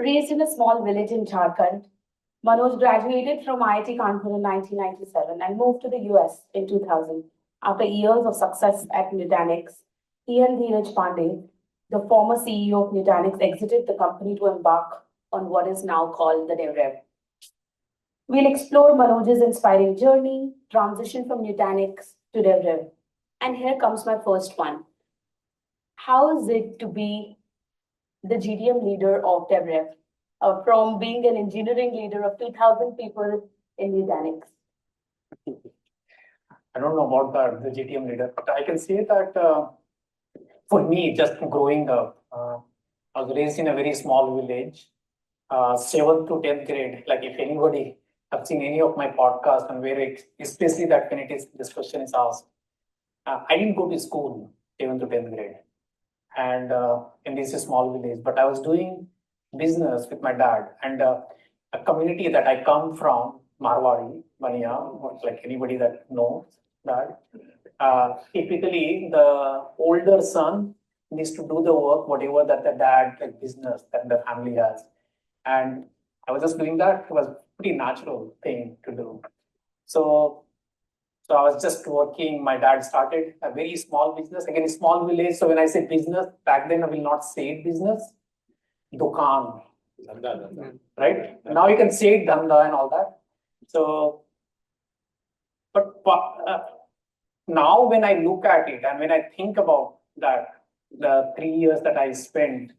Raised in a small village in Jharkhand, Manoj graduated from IIT Kanpur in 1997 and moved to the US in 2000. After years of success at Nutanix, he and Dheeraj Pandey, the former CEO of Nutanix, exited the company to embark on what is now called the DevRev. We'll explore Manoj's inspiring journey, transition from Nutanix to DevRev. And here comes my first one. How is it to be the GDM leader of DevRev, from being an engineering leader of 2,000 people in Nutanix? I don't know about the GTM leader, but I can say that for me, just growing up, I was raised in a very small village, 7th to 10th grade. Like if anybody have seen any of my podcasts and where especially that when this question is asked, I didn't go to school 7th to 10th grade, and in this small village, but I was doing business with my dad and a community that I come from, Marwari, Bania, like anybody that knows that. Typically, the older son needs to do the work, whatever that the dad, like business that the family has. And I was just doing that. It was a pretty natural thing to do. So I was just working. My dad started a very small business, again, a small village. So when I say business, back then I will not say business, dukan, right? Now you can say dhanda and all that. So, but now when I look at it and when I think about that, the 3 years that I spent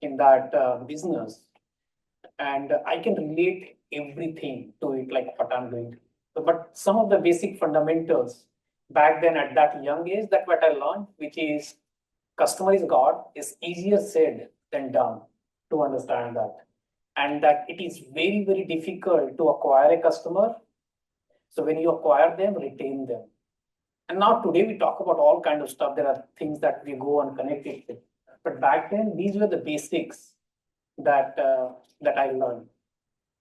in that business, and I can relate everything to it, like what I'm doing. But some of the basic fundamentals back then at that young age, that what I learned, which is customer is God, is easier said than done to understand that. And that it is very, very difficult to acquire a customer. So when you acquire them, retain them. And now today we talk about all kinds of stuff. There are things that we go and connect it with. But back then, these were the basics that I learned.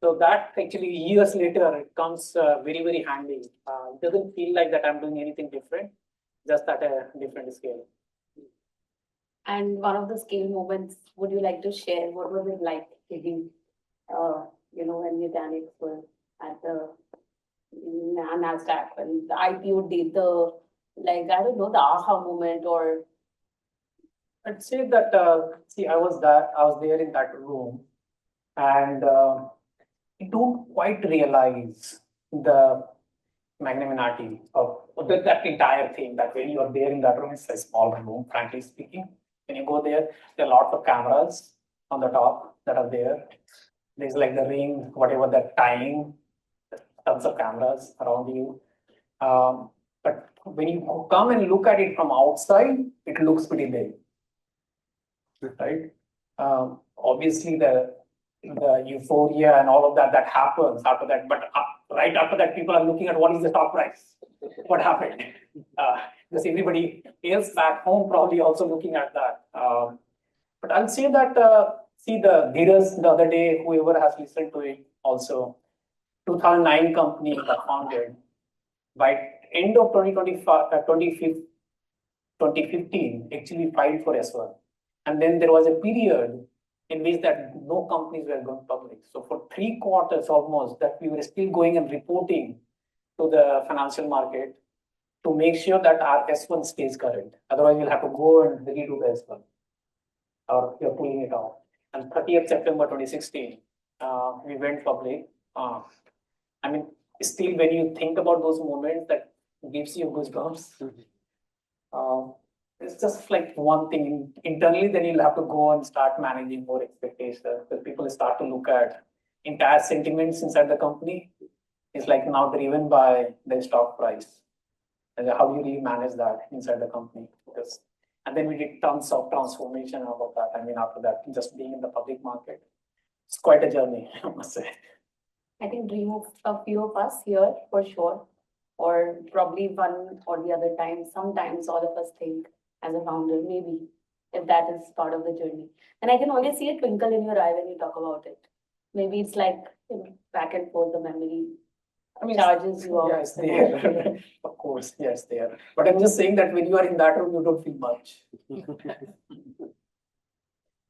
So that actually years later, it comes very, very handy. It doesn't feel like that I'm doing anything different, just at a different scale. And one of the scale moments, would you like to share? What was it like taking, when Nutanix was at the NASDAQ and the IPO did the, I don't know, the aha moment or? I'd say that, I was there in that room, and you don't quite realize the magnanimity of that entire thing, that when you are there in that room, it's a small room, frankly speaking. When you go there are lots of cameras on the top that are there. There's like the ring, whatever that time, tons of cameras around you. But when you come and look at it from outside, it looks pretty big, right? Obviously, the euphoria and all of that happens after that. But right after that, people are looking at what is the stock price, what happened. Because everybody else back home probably also looking at that. But I'll say that, the Dheeraj the other day, whoever has listened to it also, 2009 company got founded. By end of 2015, actually filed for S1. And then there was a period in which that no companies were going public. So for 3 quarters almost, that we were still going and reporting to the financial market to make sure that our S1 stays current. Otherwise, we'll have to go and redo the S1, or you're pulling it off. And 30th September 2016, we went public. Still when you think about those moments, that gives you goosebumps. It's just like one thing internally, then you'll have to go and start managing more expectations. Because people start to look at entire sentiments inside the company. It's like now driven by the stock price. And how do you really manage that inside the company? And then we did tons of transformation out of that. After that, just being in the public market, it's quite a journey, I must say. I think dream of a few of us here for sure, or probably one or the other time. Sometimes all of us think as a founder, maybe if that is part of the journey. And I can always see a twinkle in your eye when you talk about it. Maybe it's like back and forth, the memory charges you out. Yes, there. Of course, yes, there. But I'm just saying that when you are in that room, you don't feel much.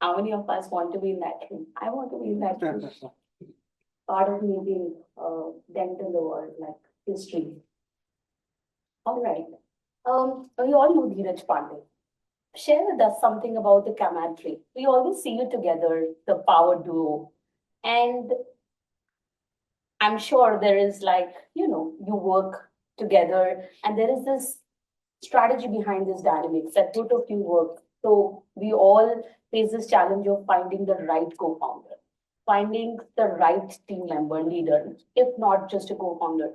How many of us want to be in that room? I want to be in that room. Part of me being dent in the world, like history. All right. We all know Dheeraj Pandey. Share with us something about the camaraderie. We always see you together, the power duo. And I'm sure there is like, you work together and there is this strategy behind this dynamics that both of you work. So we all face this challenge of finding the right co-founder, finding the right team member, leader, if not just a co-founder.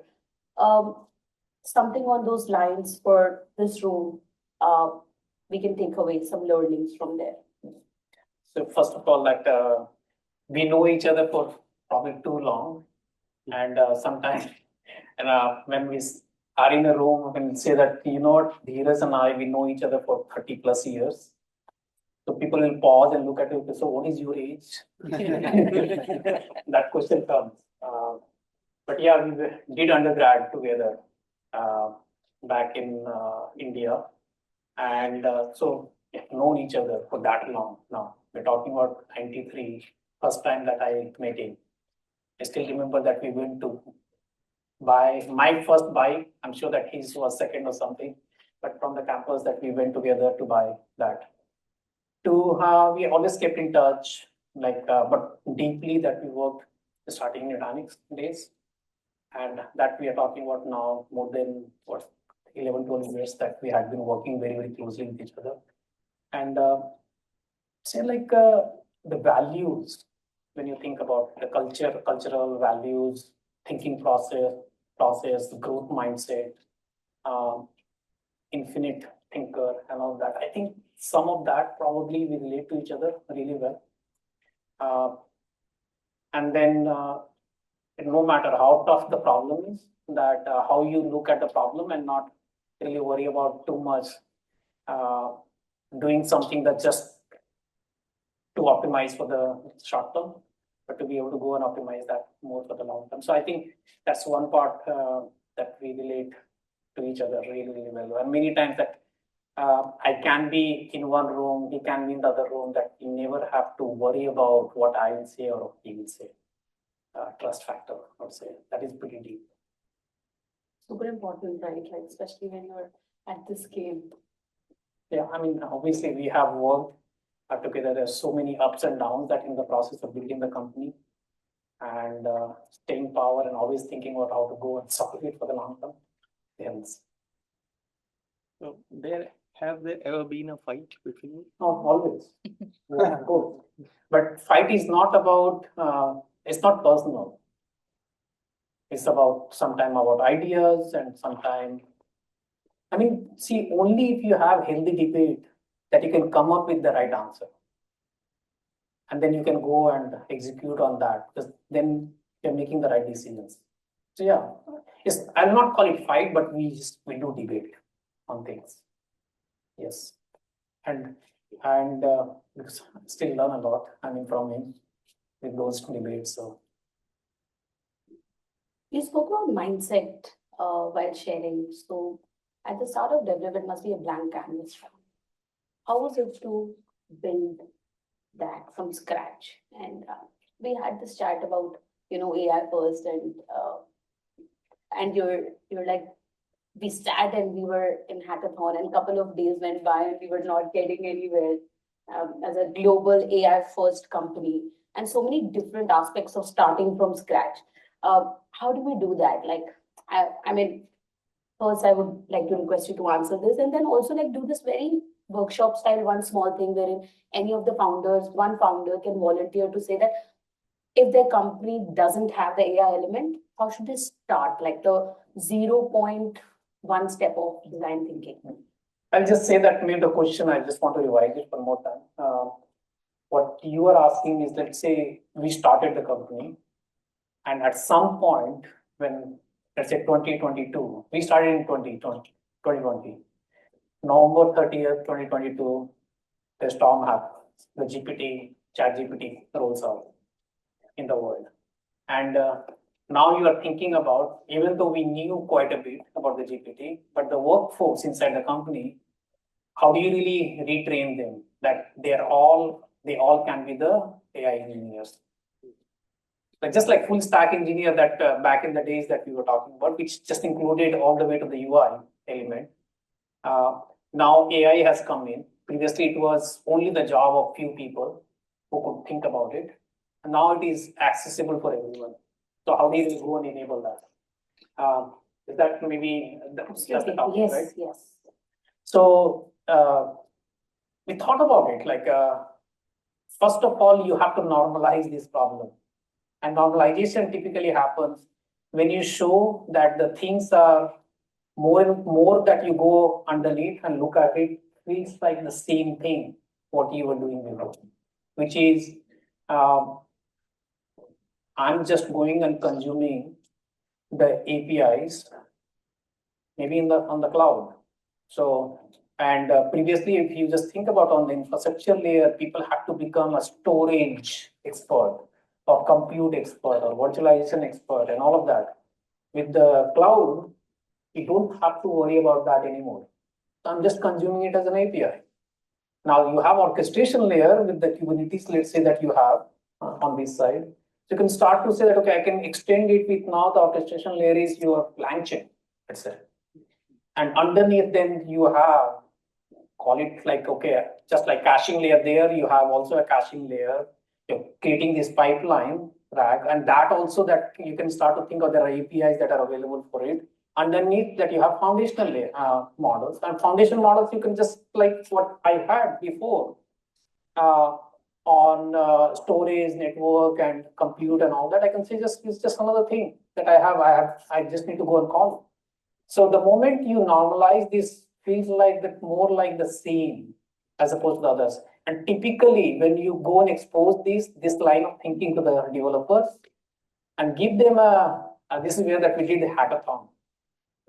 Um, Something on those lines for this room, uh, we can take away some learnings from there. So first of all, we know each other for probably too long, and sometimes, and when we are in a room, we can say that what, Dheeraj and I, we know each other for 30 plus years. So people will pause and look at you. So what is your age? That question comes. But yeah, we did undergrad together uh, back in India, and so we've known each other for that long now. We're talking about 93, first time that I met him. I still remember that we went to buy my first bike. I'm sure that his was second or something, but from the campus that we went together to buy that. We always kept in touch, but deeply that we worked starting in Nutanix days, and that we are talking about now more than what 11, 12 years that we had been working very, very closely with each other. And say the values, when you think about the cultural values, thinking process, growth mindset, um, infinite thinker, and all that. I think some of that probably we relate to each other really well. And then no matter how tough the problem is, that how you look at the problem and not really worry about too much uh, doing something that just to optimize for the short term, but to be able to go and optimize that more for the long term. So I think that's one part that we relate to each other really, really well. And many times that I can be in one room, he can be in the other room, that you never have to worry about what I will say or he will say. Trust factor, I would say, that is pretty deep. Super important, right? Like, especially when you're at this scale. Yeah, I mean, obviously we have worked together. There's so many ups and downs that in the process of building the company and staying power and always thinking about how to go and solve it for the long term. Hence. So have there ever been a fight between you? No, always. Good. But fight is not about, it's not personal. It's about sometime about ideas and sometime, I mean, see, only if you have healthy debate that you can come up with the right answer. And then you can go and execute on that, because then you're making the right decisions. So yeah, I'll not call it fight, but we do debate on things. Yes. And because I still learn a lot, I mean, from him with those debates. So You spoke about mindset while sharing. So at the start of DevRev, it must be a blank canvas. How was it to build that from scratch? And we had this chat about AI first, and you're like, we sat and we were in hackathon, and a couple of days went by and we were not getting anywhere as a global AI first company, and so many different aspects of starting from scratch. How do we do that? Like, I mean, first I would like to request you to answer this, and then also like do this very workshop style, one small thing wherein any of the founders, one founder can volunteer to say that if their company doesn't have the AI element, how should they start? Like the 0.1 step of design thinking. I'll just say that maybe the question, I just want to revise it one more time. What you are asking is, let's say we started the company, and at some point when, let's say 2022, we started in 2020, November 30th, 2022, the storm happens. The ChatGPT rolls out in the world. And now you are thinking about, even though we knew quite a bit about the GPT, but the workforce inside the company, how do you really retrain them that they're all they all can be the AI engineers. Like just like full stack engineer that back in the days that we were talking about, which just included all the way to the UI element. Now AI has come in. Previously, it was only the job of few people who could think about it. And now it is accessible for everyone. So how do you go and enable that? Is that maybe that's the topic, Yes, right? yes. So we thought about it like, first of all, you have to normalize this problem. And normalization typically happens when you show that the things are more and more that you go underneath and look at it, feels like the same thing what you were doing before, which is I'm just going and consuming the APIs, maybe on the cloud. So, and previously, if you just think about on the infrastructure layer, people had to become a storage expert or compute expert or virtualization expert and all of that. With the cloud, you don't have to worry about that anymore. I'm just consuming it as an API. Now you have orchestration layer with the Kubernetes, let's say that you have on this side. So you can start to say that, okay, I can extend it with now the orchestration layer is your LangChain, let's say. And underneath then you have, call it like, okay, just like caching layer there, you have also a caching layer. You're creating this pipeline rack, and that also that you can start to think of there are APIs that are available for it. Underneath that you have foundational layer, models, and foundation models you can just like what I had before on storage, network, and compute and all that. I can say it's just another thing that I just need to go and call. So the moment you normalize this, feels like that more like the same as opposed to the others. And typically, when you go and expose this line of thinking to the developers and give them this is where that we did the hackathon.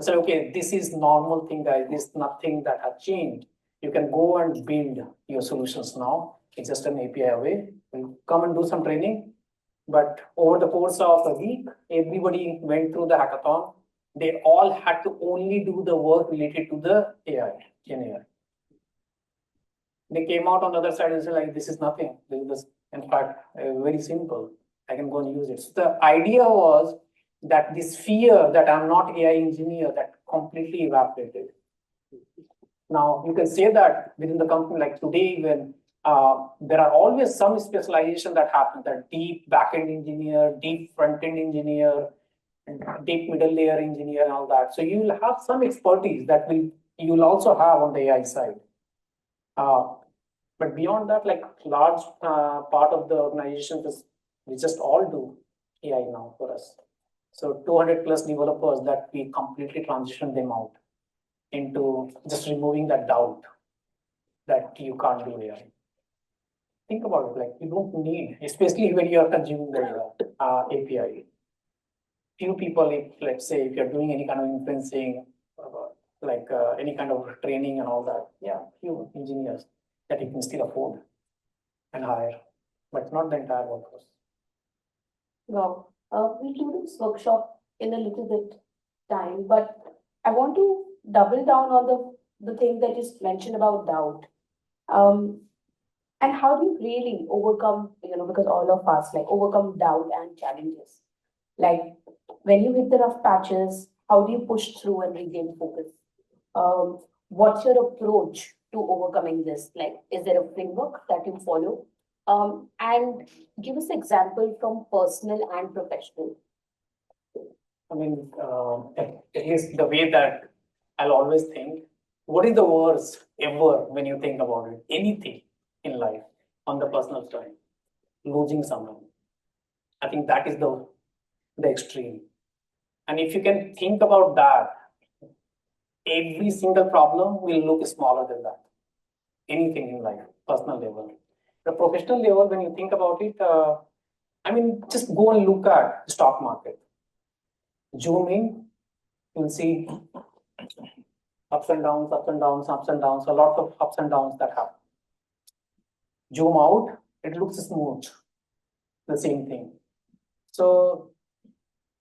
So okay, this is normal thing, guys. This is nothing that has changed. You can go and build your solutions now. It's just an API away. We'll come and do some training. But over the course of a week, everybody went through the hackathon. They all had to only do the work related to the AI, Gen AI. They came out on the other side and said, like, this is nothing. This is, in fact, very simple. I can go and use it. So the idea was that this fear that I'm not AI engineer, that completely evaporated. Now, you can say that within the company, like today, when there are always some specialization that happens, that deep backend engineer, deep front-end engineer, deep middle layer engineer and all that. So you will have some expertise that you will also have on the AI side. But beyond that, like large part of the organization we just all do AI now for us. So 200 plus developers that we completely transition them out into just removing that doubt that you can't do AI. Think about it, like you don't need, especially when you are consuming the API. Few people, if let's say if you're doing any kind of inferencing, any kind of training and all that, yeah, few engineers that you can still afford and hire, but not the entire workforce. Wow. We'll do this workshop in a little bit time, but I want to double down on the thing that you mentioned about doubt. And how do you really overcome, because all of us like overcome doubt and challenges? Like when you hit the rough patches, how do you push through and regain focus? What's your approach to overcoming this? Like, is there a framework that you follow? And give us an example from personal and professional. I mean, at least the way that I'll always think, what is the worst ever when you think about it? Anything in life on the personal side, losing someone. I think that is the extreme. And if you can think about that, every single problem will look smaller than that. Anything in life, personal level. The professional level, when you think about it, just go and look at the stock market. Zoom in, you'll see ups and downs, ups and downs, ups and downs, a lot of ups and downs that happen. Zoom out, it looks smooth, the same thing. So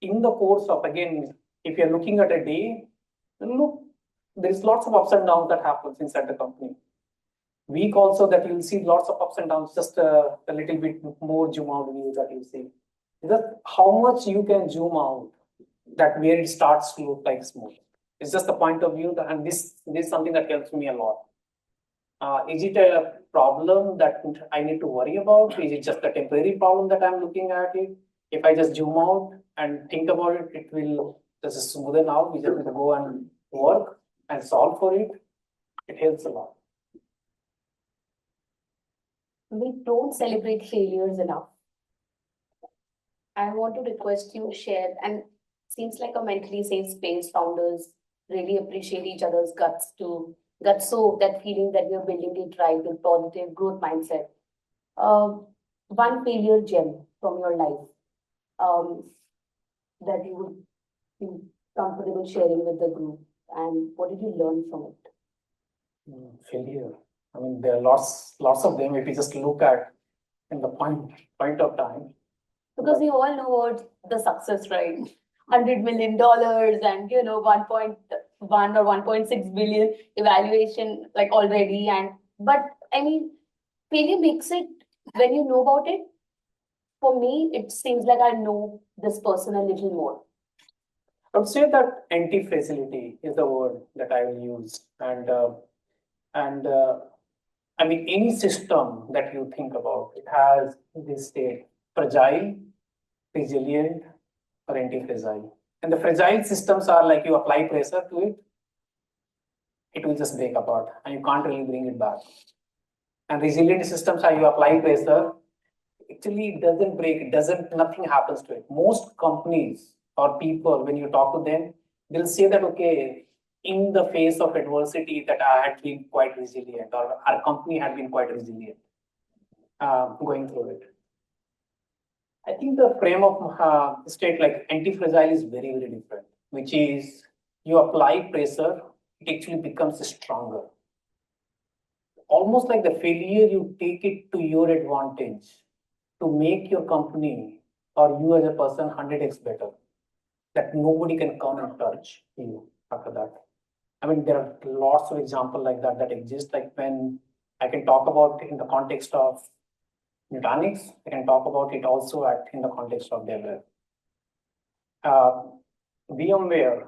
in the course of, again, if you're looking at a day, look, there's lots of ups and downs that happens inside the company. week also that you'll see lots of ups and downs, just a little bit more zoom out view that you see. Just how much you can zoom out that where it starts to look like smooth. It's just the point of view that, and this is something that helps me a lot. Is it a problem that I need to worry about? Is it just a temporary problem that I'm looking at it? If I just zoom out and think about it, it will just smoothen out. We just need to go and work and solve for it. It helps a lot. We don't celebrate failures enough. I want to request you share, and seems like a mentally safe space. Founders really appreciate each other's guts, so that feeling that we're building it right with positive growth mindset. One failure gem from your life that you would be comfortable sharing with the group, and what did you learn from it? Failure. I mean, there are lots of them. If you just look at in the point of time. Because we all know about the success, right? $100 million and 1.1 or 1.6 billion evaluation like already. But I mean, failure makes it when you know about it. For me, it seems like I know this person a little more. I would say that anti-fragility is the word that I will use, and I mean, any system that you think about, it has this state: fragile, resilient, or anti-fragile. And the fragile systems are like you apply pressure to it, it will just break apart and you can't really bring it back. And resilient systems are you apply pressure, actually it doesn't break, nothing happens to it. Most companies or people, when you talk to them, they'll say that, okay, in the face of adversity that I had been quite resilient, or our company had been quite resilient going through it. I think the frame of state like anti-fragile is very, very different, which is you apply pressure, it actually becomes stronger. Almost like the failure, you take it to your advantage to make your company or you as a person 100x better, that nobody can come and touch you after that. I mean, there are lots of examples like that exist. Like when I can talk about in the context of Nutanix, I can talk about it also in the context of DevRev. VMware,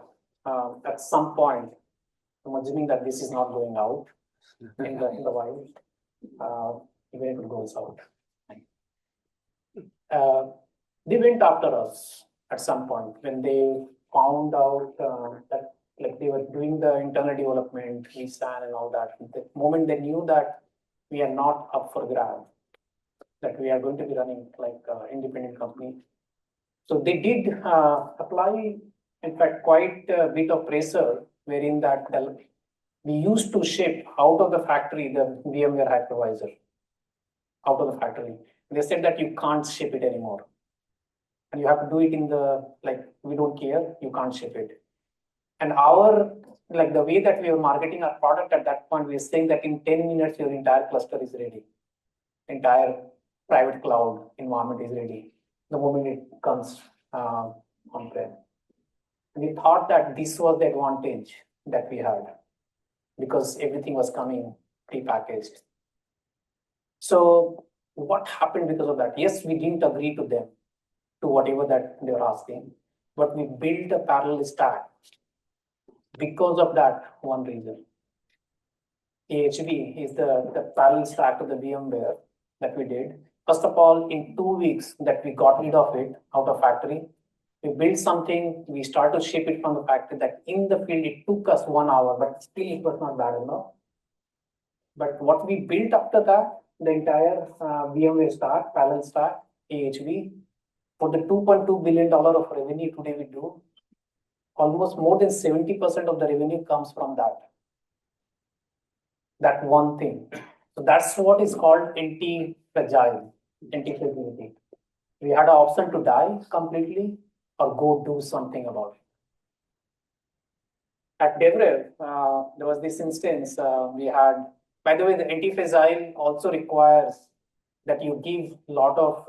at some point, I'm assuming that this is not going out in the wild, even if it goes out. They went after us at some point when they found out that like they were doing the internal development, vSAN and all that. The moment they knew that we are not up for grab, that we are going to be running like independent company. So they did apply, in fact, quite a bit of pressure, wherein that we used to ship out of the factory the VMware hypervisor out of the factory. They said that you can't ship it anymore. And you have to do it in the, like, we don't care, you can't ship it. And like the way that we were marketing our product at that point, we were saying that in 10 minutes, your entire cluster is ready. Entire private cloud environment is ready the moment it comes on-prem. We thought that this was the advantage that we had because everything was coming pre-packaged. So what happened because of that? Yes, we didn't agree to them, to whatever that they were asking, but we built a parallel stack because of that one reason. AHV is the parallel stack of the VMware that we did. First of all, in 2 weeks that we got rid of it out of factory, we built something, we started to ship it from the factory that in the field, it took us 1 hour, but still it was not bad enough. But what we built after that, the entire VMware stack, parallel stack, AHV, for the $2.2 billion of revenue today we do, almost more than 70% of the revenue comes from that one thing. So that's what is called anti-fragility. We had an option to die completely or go do something about it. At DevRev, there was this instance we had, by the way, the anti-fragile also requires that you give a lot of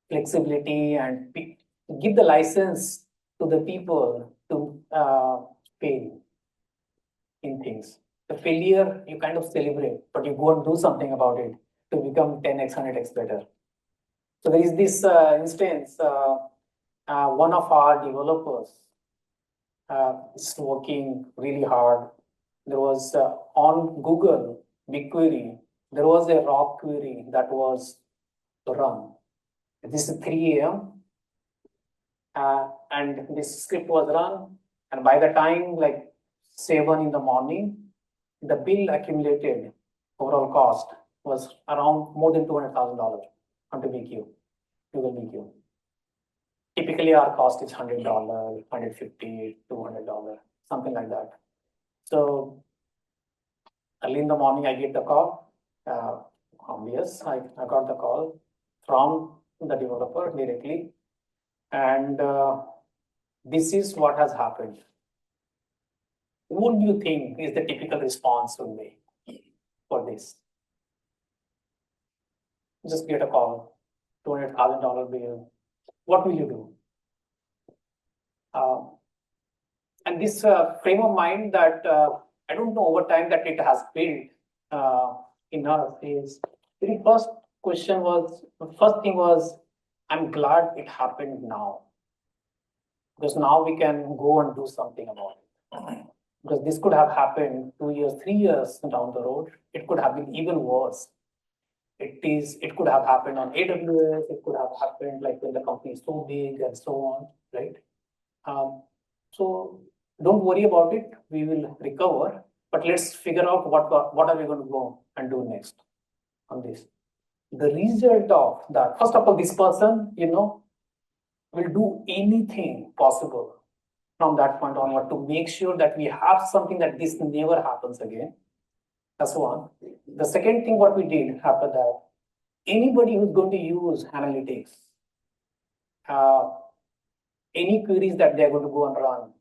flexibility and give the license to the people to fail in things. The failure, you kind of celebrate, but you go and do something about it to become 10x, 100x better. So there is this instance, one of our developers is working really hard. There was on Google BigQuery, there was a raw query that was run. This is 3 a.m. And this script was run, and by the time like 7 in the morning, the bill accumulated overall cost was around more than $200,000 onto BQ, Google BQ. Typically, our cost is $100, $150, $200, something like that. So early in the morning, I get the call. Obvious, I got the call from the developer directly. And this is what has happened. What do you think is the typical response would be for this? Just get a call, $200,000 bill. What will you do? And this frame of mind that I don't know over time that it has built in us is the first thing was, I'm glad it happened now. Because now we can go and do something about it. Because this could have happened 2 years, 3 years down the road. It could have been even worse. It could have happened on AWS. It could have happened like when the company is so big and so on, right? So don't worry about it. We will recover. But let's figure out what are we going to go and do next on this. The result of that, first of all, this person, will do anything possible from that point onward to make sure that we have something that this never happens again. That's one. The second thing what we did after that, anybody who's going to use analytics, any queries that they're going to go and run,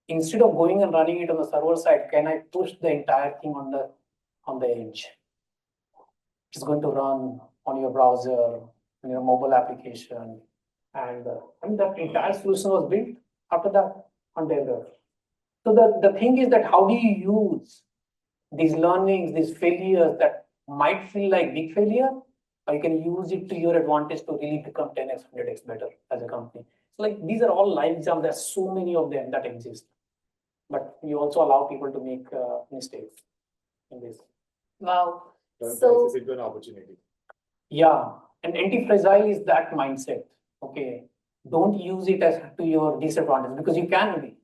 instead of going and running it on the server side, can I push the entire thing on the edge? It's going to run on your browser, on your mobile application. And that entire solution was built after that on DevRev. So the thing is that how do you use these learnings, these failures that might feel like big failure, or you can use it to your advantage to really become 10x, 100x better as a company. So like these are all live examples. There's so many of them that exist. But you also allow people to make mistakes in this. Wow. So it's into an opportunity. Yeah, and anti-fragile is that mindset. Okay, don't use it as to your disadvantage, because you can be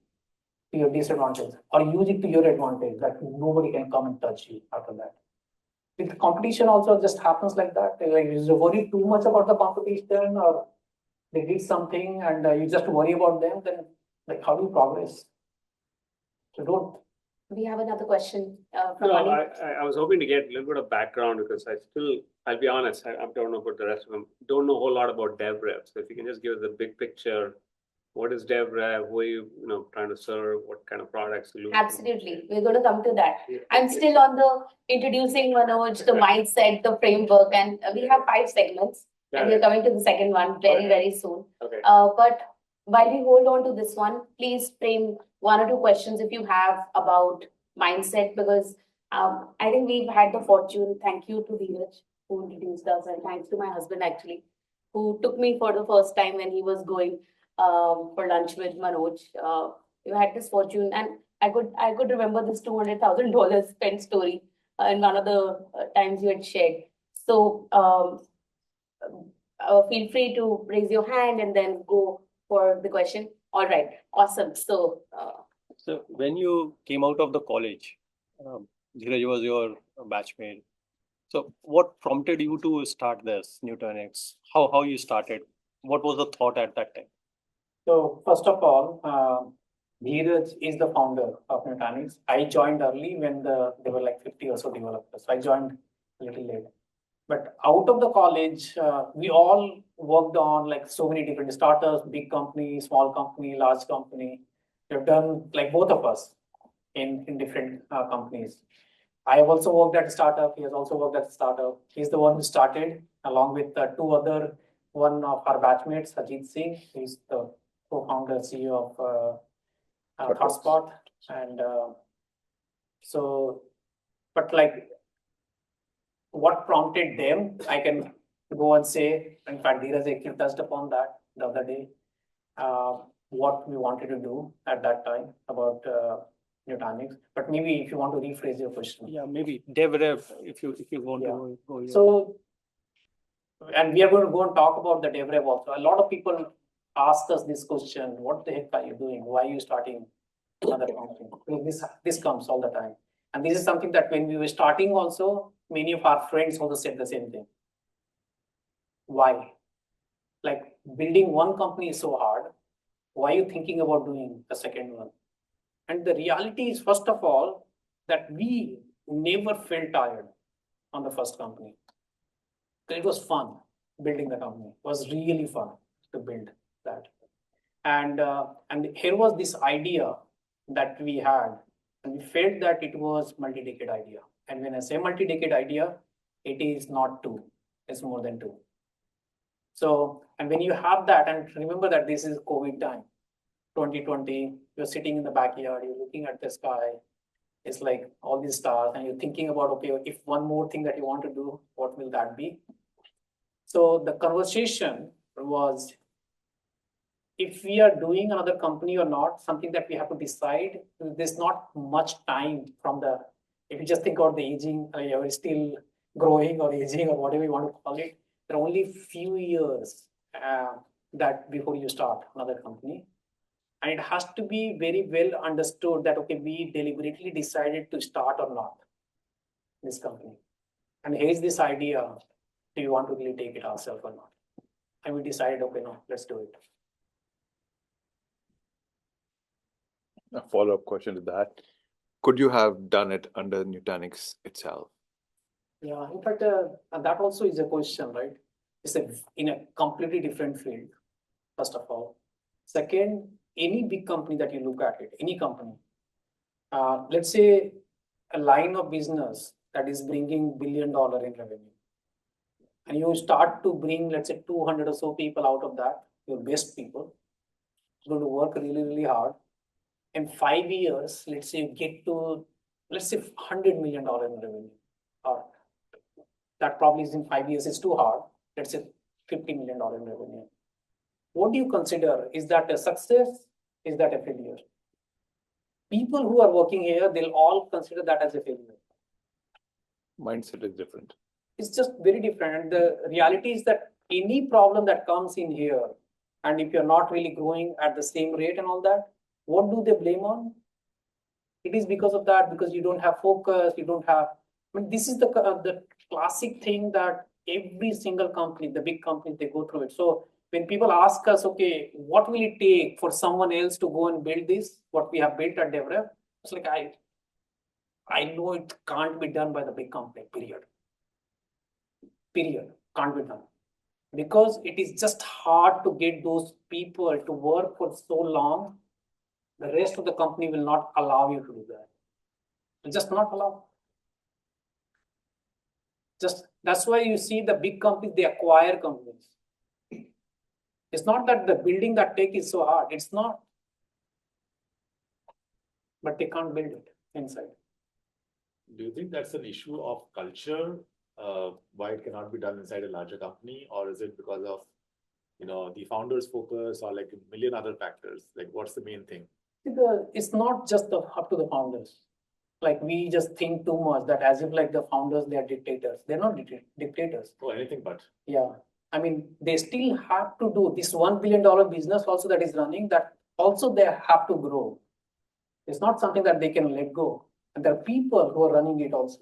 to your disadvantage, or use it to your advantage that nobody can come and touch you after that. With competition also just happens like that. Like you worry too much about the competition, or they did something and you just worry about them, then like how do you progress? So don't. We have another question from No, Ali. I was hoping to get a little bit of background because I'll be honest, I don't know about the rest of them, don't know a whole lot about DevRev. So if you can just give us a big picture, what is DevRev? Who are you trying to serve? What kind of products? Absolutely. We're going to come to that. Yeah. I'm still on the introducing Manoj, the mindset, the framework, and we have 5 segments. And we're coming to the second one very soon. Okay. But while we hold on to this one, please frame 1 or 2 questions if you have about mindset, because I think we've had the fortune, thank you to Dheeraj who introduced us, and thanks to my husband actually, who took me for the first time when he was going for lunch with Manoj. You had this fortune, and I could remember this $200,000 spent story in one of the times you had shared. So feel free to raise your hand and then go for the question. All right, awesome. So when you came out of the college, Dheeraj was your batchmate. So what prompted you to start this Nutanix? How you started? What was the thought at that time? So first of all, Dheeraj is the founder of Nutanix. I joined early when there were like 50 or so developers. So I joined a little late. But out of the college, we all worked on like so many different startups, big company, small company, large company. We've done like both of us in different companies. I have also worked at a startup. He has also worked at a startup. He's the one who started along with 2 other, one of our batchmates, Ajit Singh. He's the co-founder CEO of ThoughtSpot, and So, but like what prompted them, I can go and say, in fact, Dheeraj actually touched upon that the other day, what we wanted to do at that time about Nutanix. But maybe if you want to rephrase your question. Yeah, maybe DevRev, if you want Yeah. to go here. So, and we are going to go and talk about the DevRev also. A lot of people ask us this question: what the heck are you doing? Why are you starting another company? This comes all the time. And this is something that when we were starting also, many of our friends also said the same thing. Why? Like building one company is so hard. Why are you thinking about doing the second one? And the reality is, first of all, that we never felt tired on the first company. It was fun building the company. It was really fun to build that. And here was this idea that we had, and we felt that it was multi-decade idea. And when I say multi-decade idea, it is not two, it's more than two. So, and when you have that, and remember that this is COVID time, 2020, you're sitting in the backyard, you're looking at the sky, it's like all these stars, and you're thinking about, okay, if one more thing that you want to do, what will that be? So the conversation was, if we are doing another company or not, something that we have to decide. There's not much time from the, if you just think about the aging, you're still growing or aging or whatever you want to call it, there are only few years that before you start another company. And it has to be very well understood that, okay, we deliberately decided to start or not this company. And here's this idea, do you want to really take it ourselves or not? And we decided, okay, no, let's do it. A follow-up question to that. Could you have done it under Nutanix itself? Yeah, in fact, that also is a question, right? It's in a completely different field, first of all. Second, any big company that you look at it, any company, let's say a line of business that is bringing $1 billion in revenue. And you start to bring, let's say, 200 or so people out of that, your best people, going to work really, really hard. In 5 years, let's say you get to, let's say, $100 million in revenue. Or that probably is in 5 years, it's too hard. Let's say $50 million in revenue. What do you consider? Is that a success? Is that a failure? People who are working here, they'll all consider that as a failure. Mindset is different. It's just very different. And the reality is that any problem that comes in here, and if you're not really growing at the same rate and all that, what do they blame on? It is because of that, because you don't have focus, you don't have, I mean, this is the classic thing that every single company, the big companies, they go through it. So when people ask us, okay, what will it take for someone else to go and build this, what we have built at DevRev? It's like, I know it can't be done by the big company, period. Period, can't be done. Because it is just hard to get those people to work for so long. The rest of the company will not allow you to do that. Will just not allow. Just that's why you see the big companies, they acquire companies. It's not that the building that tech is so hard. It's not. But they can't build it inside. Do you think that's an issue of culture? Why it cannot be done inside a larger company, or is it because of the founders' focus, or like a million other factors? Like, what's the main thing? It's not just up to the founders. Like we just think too much that as if like the founders, they are dictators. They're not dictators. Oh, anything but. Yeah. I mean, they still have to do this $1 billion business also that is running, that also they have to grow. It's not something that they can let go. And there are people who are running it also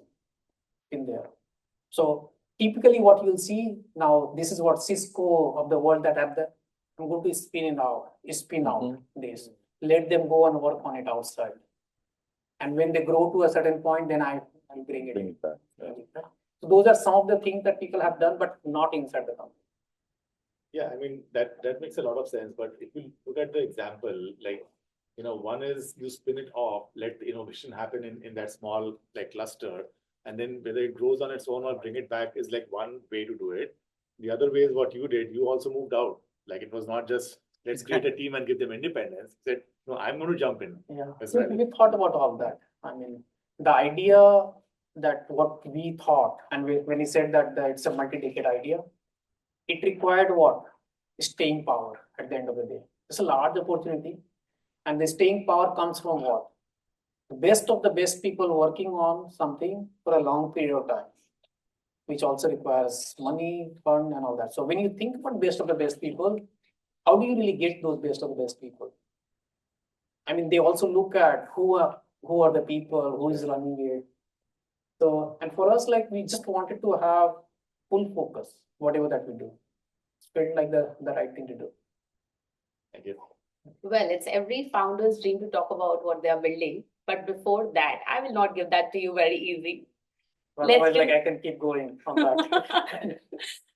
in there. So typically what you'll see now, this is what Cisco of the world that have the, I'm going to spin out this. Let them go and work on it outside. And when they grow to a certain point, then I'll bring it back. So those are some of the things that people have done, but not inside the company. Yeah, I mean, that makes a lot of sense. But if you look at the example, like, one is you spin it off, let the innovation happen in that small like cluster, and then whether it grows on its own or bring it back is like one way to do it. The other way is what you did. You also moved out. Like it was not just let's create a team and give them independence. You said, no, I'm going to jump in. Yeah. as So well. we thought about all that. I mean, the idea that what we thought, and when he said that it's a multi-decade idea, it required what? Staying power at the end of the day. It's a large opportunity, and the staying power comes from what? The best of the best people working on something for a long period of time, which also requires money, fund, and all that. So when you think about best of the best people, how do you really get those best of the best people? I mean, they also look at who are the people, who is running it. So, and for us, like we just wanted to have full focus, whatever that we do. It felt like the right thing to do. Thank you. Well, it's every founder's dream to talk about what they are building. But before that, I will not give that to you very easy. Well, Let's otherwise, do- like I can keep going from that.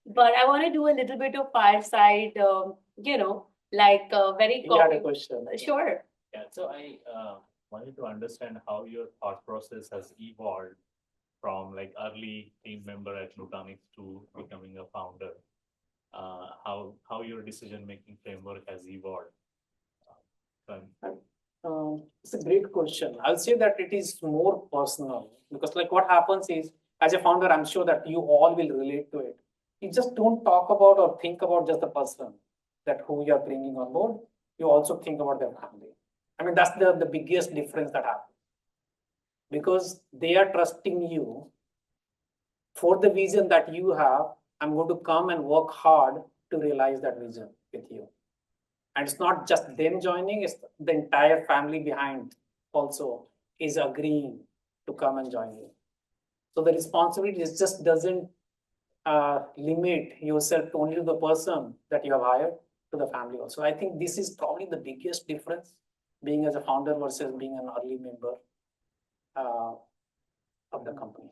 But I want to do a little bit of fireside, like very You had a common. question. Sure. Yeah, so I wanted to understand how your thought process has evolved from like early team member at Nutanix to becoming a founder. How your decision-making framework has evolved. It's a great question. I'll say that it is more personal because, like, what happens is, as a founder, I'm sure that you all will relate to it. You just don't talk about or think about just the person that who you are bringing on board. You also think about their family. I mean, that's the biggest difference that happens because they are trusting you for the vision that you have. I'm going to come and work hard to realize that vision with you. And it's not just them joining, it's the entire family behind also is agreeing to come and join you. So the responsibility just doesn't limit yourself to only the person that you have hired, to the family also. I think this is probably the biggest difference being as a founder versus being an early member of the company,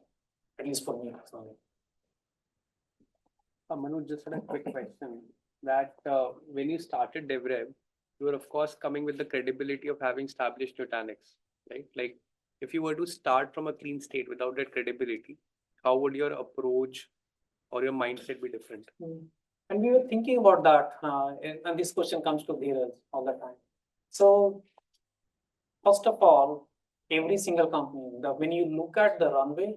at least for me personally. Manoj, just had a quick question that when you started DevRev, you were of course coming with the credibility of having established Nutanix, right? Like if you were to start from a clean state without that credibility, how would your approach or your mindset be different? And we were thinking about that, and this question comes to Dheeraj all the time. So, first of all, every single company, when you look at the runway,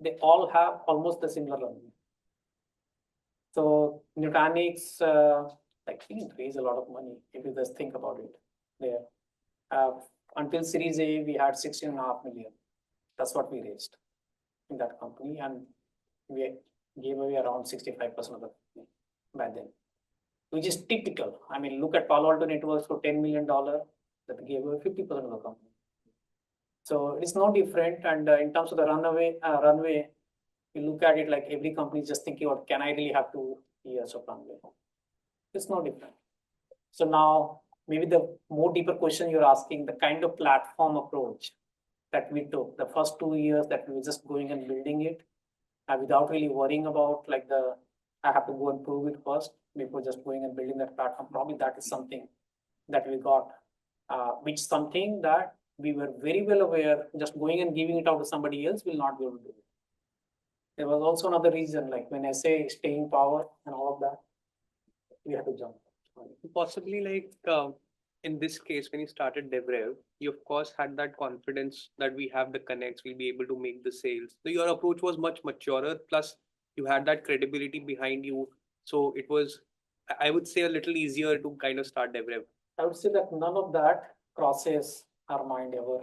they all have almost the similar runway. So, Nutanix, like, we didn't raise a lot of money if you just think about it there. Until Series A, we had 16.5 million. That's what we raised in that company, and we gave away around 65% of the company by then, which is typical. I mean, look at Palo Alto Networks for $10 million that gave away 50% of the company. So it's no different. And in terms of the runway, you look at it like every company is just thinking about, can I really have 2 years of runway? It's no different. So now maybe the more deeper question you're asking, the kind of platform approach that we took the first 2 years that we were just going and building it without really worrying about like I have to go and prove it first before just going and building that platform. Probably that is something that we got, which something that we were very well aware just going and giving it out to somebody else will not be able to do it. There was also another reason, like when I say staying power and all of that, we had to jump. Possibly like in this case, when you started DevRev, you of course had that confidence that we have the connects, we'll be able to make the sales. So your approach was much maturer, plus you had that credibility behind you. So it was, I would say, a little easier to kind of start DevRev. I would say that none of that crosses our mind ever.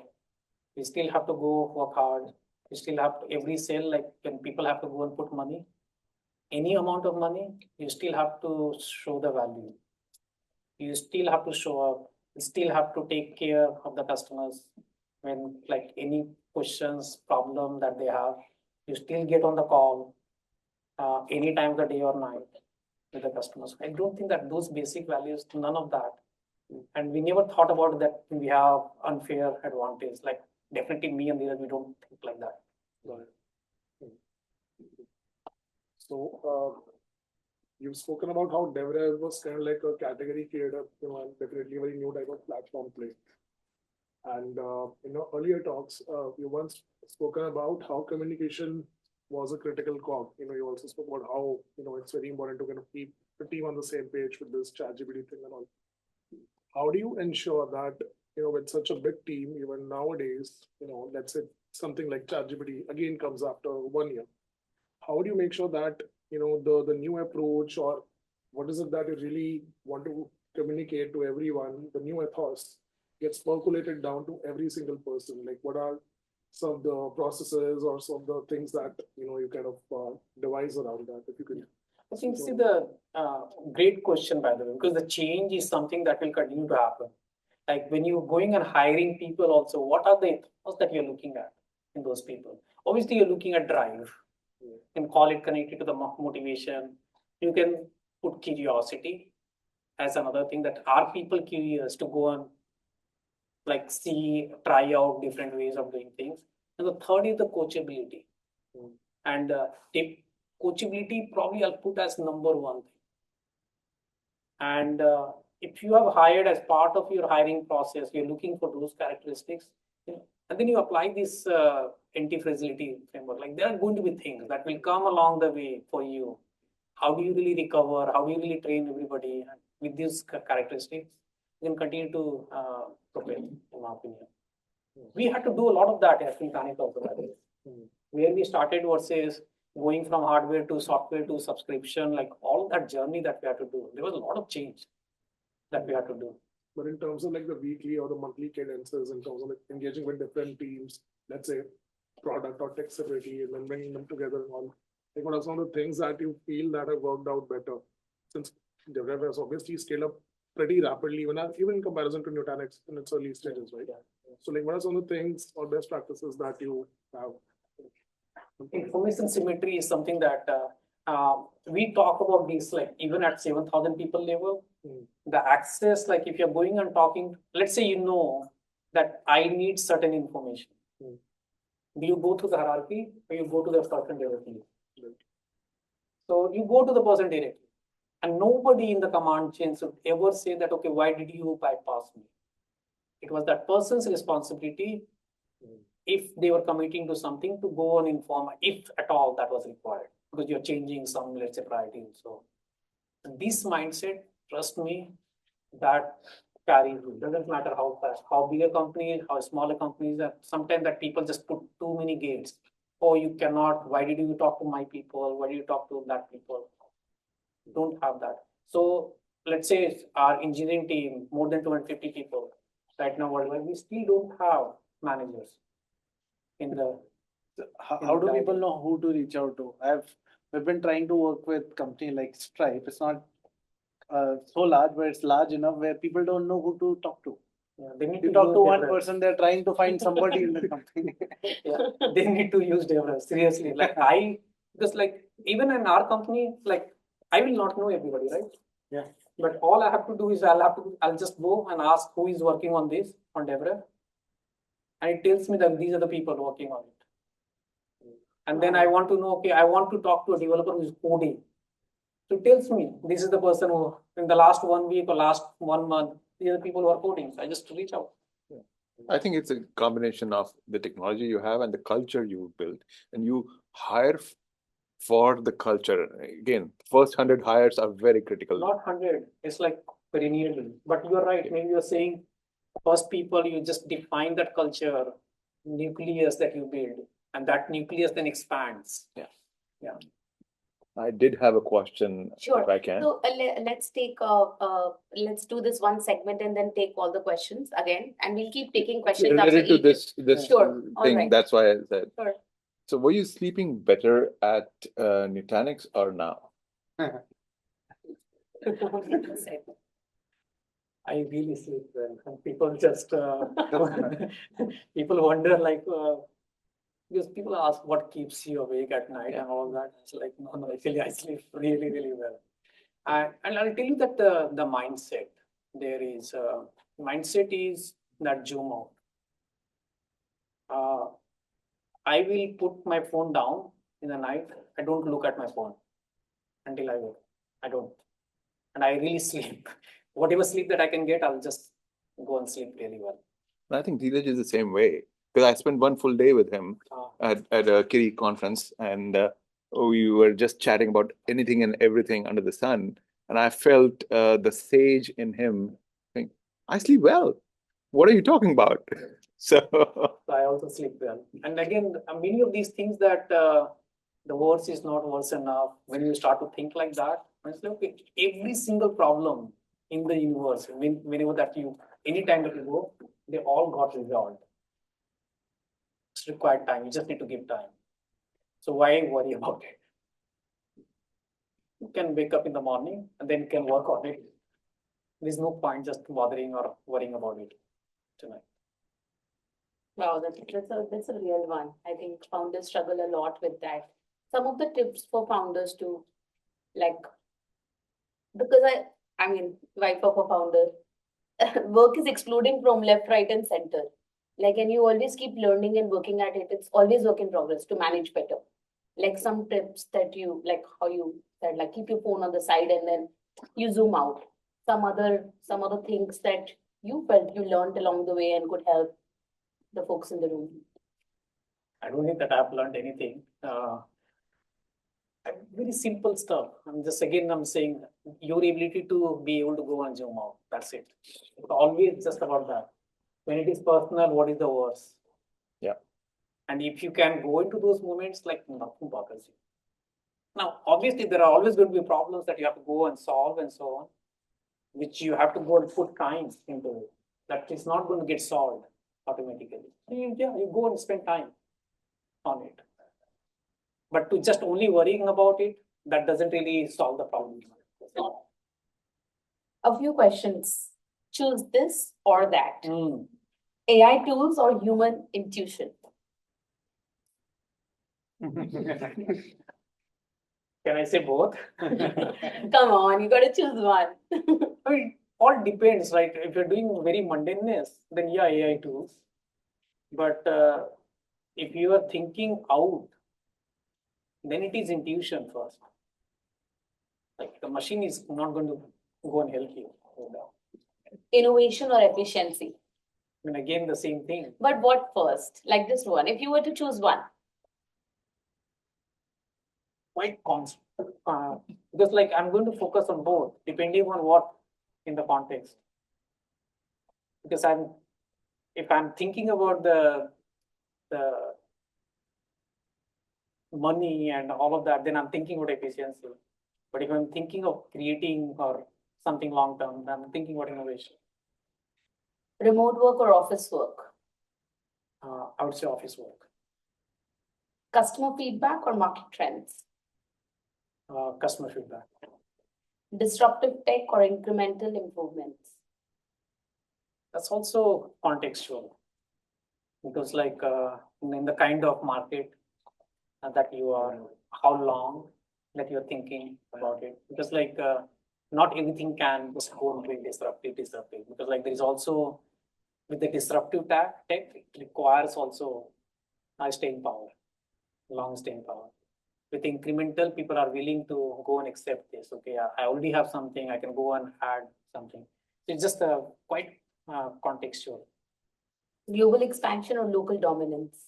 We still have to go work hard. We still have to, every sale, like when people have to go and put money, any amount of money, you still have to show the value. You still have to show up. You still have to take care of the customers when like any questions, problem that they have. You still get on the call any time of the day or night with the customers. I don't think that those basic values, none of that. And we never thought about that we have unfair advantage. Like definitely me and the other, we don't think like that. So you've spoken about how DevRev was kind of like a category creator, and definitely a very new type of platform play. And earlier talks, you once spoken about how communication was a critical cog. You also spoke about how it's very important to kind of keep the team on the same page with this ChatGPT thing and all. How do you ensure that with such a big team, even nowadays, let's say something like ChatGPT again comes after 1 year. How do you make sure that, the new approach, or what is it that you really want to communicate to everyone, the new ethos gets percolated down to every single person? Like, what are some of the processes or some of the things that, you kind of devise around that, if you can? I think see the great question, by the way, because the change is something that will continue to happen. Like when you're going and hiring people also, what are the ethos that you're looking at in those people? Obviously, you're looking at drive. You can call it connected to the motivation. You can put curiosity as another thing, that are people curious to go and like see, try out different ways of doing things. And the third is the coachability. And if coachability probably I'll put as number one thing. And if you have hired as part of your hiring process, you're looking for those characteristics, and then you apply this anti-fragility framework. Like there are going to be things that will come along the way for you. How do you really recover? How do you really train everybody? And with these characteristics, you can continue to propel, in my opinion. We had to do a lot of that at Nutanix also, by the way. Where we started versus going from hardware to software to subscription, like all that journey that we had to do. There was a lot of change that we had to do. But in terms of like the weekly or the monthly cadences, in terms of like engaging with different teams, let's say product or tech security, and then bringing them together and all, like what are some of the things that you feel that have worked out better? Since DevRev has obviously scaled up pretty rapidly, even in comparison to Nutanix in its early stages, right? So like what are some of the things or best practices that you have? Information symmetry is something that we talk about this, like even at 7,000 people level, the access, like if you're going and talking, let's say you know that I need certain information. Do you go through the hierarchy or you go to the person directly? So you go to the person directly. And nobody in the command chain should ever say that, okay, why did you bypass me? It was that person's responsibility, if they were committing to something, to go and inform, if at all that was required, because you're changing some, let's say, priority. So this mindset, trust me, that carries you. Doesn't matter how fast, how big a company, how small a company is. Sometimes that people just put too many gates. Oh, you cannot. Why did you talk to my people? Why did you talk to that people? Don't have that. So let's say our engineering team, more than 250 people right now worldwide, we still don't have managers in the. How do people know who to reach out to? We've been trying to work with company like Stripe. It's not so large, but it's large enough where people don't know who to talk to. Yeah, they need You to talk use to one DevRev. person, they're trying to find somebody in the company. Yeah, they need to use DevRev, seriously. Like because like even in our company, like I will not know everybody, right? Yeah. But all I have to do is I'll just go and ask who is working on this on DevRev, and it tells me that these are the people working on it. And then I want to know, okay, I want to talk to a developer who is coding. So it tells me this is the person who in the last 1 week or last 1 month, these are the people who are coding. So I just reach out. I think it's a combination of the technology you have and the culture you built, and you hire for the culture. Again, first 100 hires are very critical. Not 100, it's like perennially. But you're right, maybe you're saying first people, you just define that culture, nucleus that you build, and that nucleus then expands. Yeah. Yeah. I did have a question, Sure. if I can. So let's do this one segment and then take all the questions again, and we'll keep taking questions Related after to each. this Sure. All thing, right. that's why I said. Sure. So were you sleeping better at Nutanix or now? I really sleep well, and people just people wonder like because people ask what keeps you awake at night and all that. It's like no, actually I sleep really, really well. And I'll tell you that the mindset there is mindset is that zoom out. I will put my phone down in the night. I don't look at my phone until I wake. I don't, and I really sleep. Whatever sleep that I can get, I'll just go and sleep really well. I think Dheeraj is the same way, because I spent one full day with him at a Kiri conference, and we were just chatting about anything and everything under the sun. And I felt the sage in him think, I sleep well. What are you talking about? So So I also sleep well. And again, many of these things that the worse is not worse enough. When you start to think like that, it's like, okay, every single problem in the universe, whenever that you, anytime that you go, they all got resolved. It's required time. You just need to give time. So why worry about it? You can wake up in the morning and then you can work on it. There's no point just bothering or worrying about it tonight. Wow, that's a real one. I think founders struggle a lot with that. Some of the tips for founders to like, because I mean, wife of a founder, work is exploding from left, right, and center. Like, and you always keep learning and working at it. It's always work in progress to manage better. Like some tips that you like how you said, like keep your phone on the side and then you zoom out. Some other things that you felt you learned along the way and could help the folks in the room. I don't think that I've learned anything. Very simple stuff. I'm saying your ability to be able to go and zoom out. That's it. It's always just about that. When it is personal, what is the worst? Yeah. And if you can go into those moments, like nothing bothers you. Now, obviously, there are always going to be problems that you have to go and solve and so on, which you have to go and put time into it. That is not going to get solved automatically. You go and spend time on it. But to just only worrying about it, that doesn't really solve the problem. A few questions. Choose this or that. Mm. AI tools or human intuition? Can I say both? Come on, you gotta choose one. I mean, all depends, right? If you're doing very mundaneness, then yeah, AI tools. But if you are thinking out, then it is intuition first. Like the machine is not going to go and help you. Innovation or efficiency? I mean, again, the same thing. But what first? Like this one, if you were to choose one. Quite constant. Because like I'm going to focus on both, depending on what in the context. Because if I'm thinking about the money and all of that, then I'm thinking about efficiency. But if I'm thinking of creating or something long term, I'm thinking about innovation. Remote work or office work? I would say office work. Customer feedback or market trends? Customer feedback. Disruptive tech or incremental improvements? That's also contextual. Because like in the kind of market that you are, how long that you're thinking about it. Because like not everything can just go and be disruptive. Because like there is also, with the disruptive tech, it requires also high staying power, long staying power. With incremental, people are willing to go and accept this. Okay, I already have something, I can go and add something. It's just quite contextual. Global expansion or local dominance?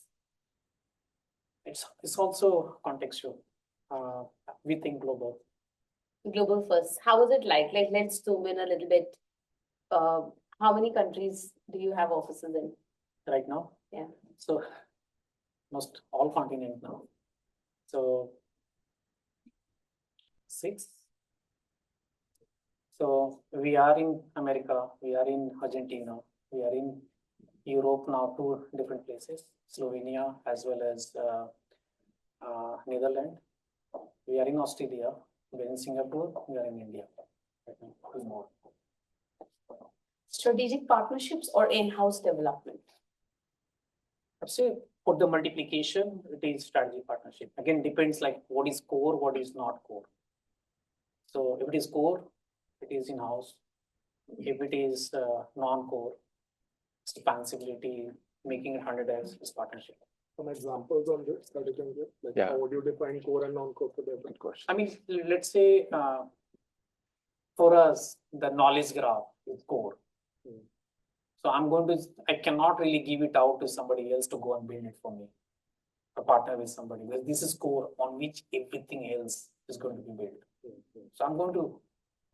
It's also contextual. We think global. Global first. How is it like? Like, let's zoom in a little bit. How many countries do you have offices in? Right now? Yeah. So most all continents now. So 6. So we are in America, we are in Argentina, we are in Europe now, 2 different places, Slovenia as well as Netherlands. We are in Australia, we are in Singapore, we are in India. More. Strategic partnerships or in-house development? I'd say for the multiplication, it is strategy partnership. Again, depends like what is core, what is not core. So if it is core, it is in-house. If it is non-core, expansibility, making it 100x is partnership. Some examples on this that you can give? Like Yeah. how would you define core and non-core for them? good question. I mean, let's say for us, the knowledge graph is core. So I cannot really give it out to somebody else to go and build it for me, a partner with somebody, because this is core on which everything else is going to be built. So I'm going to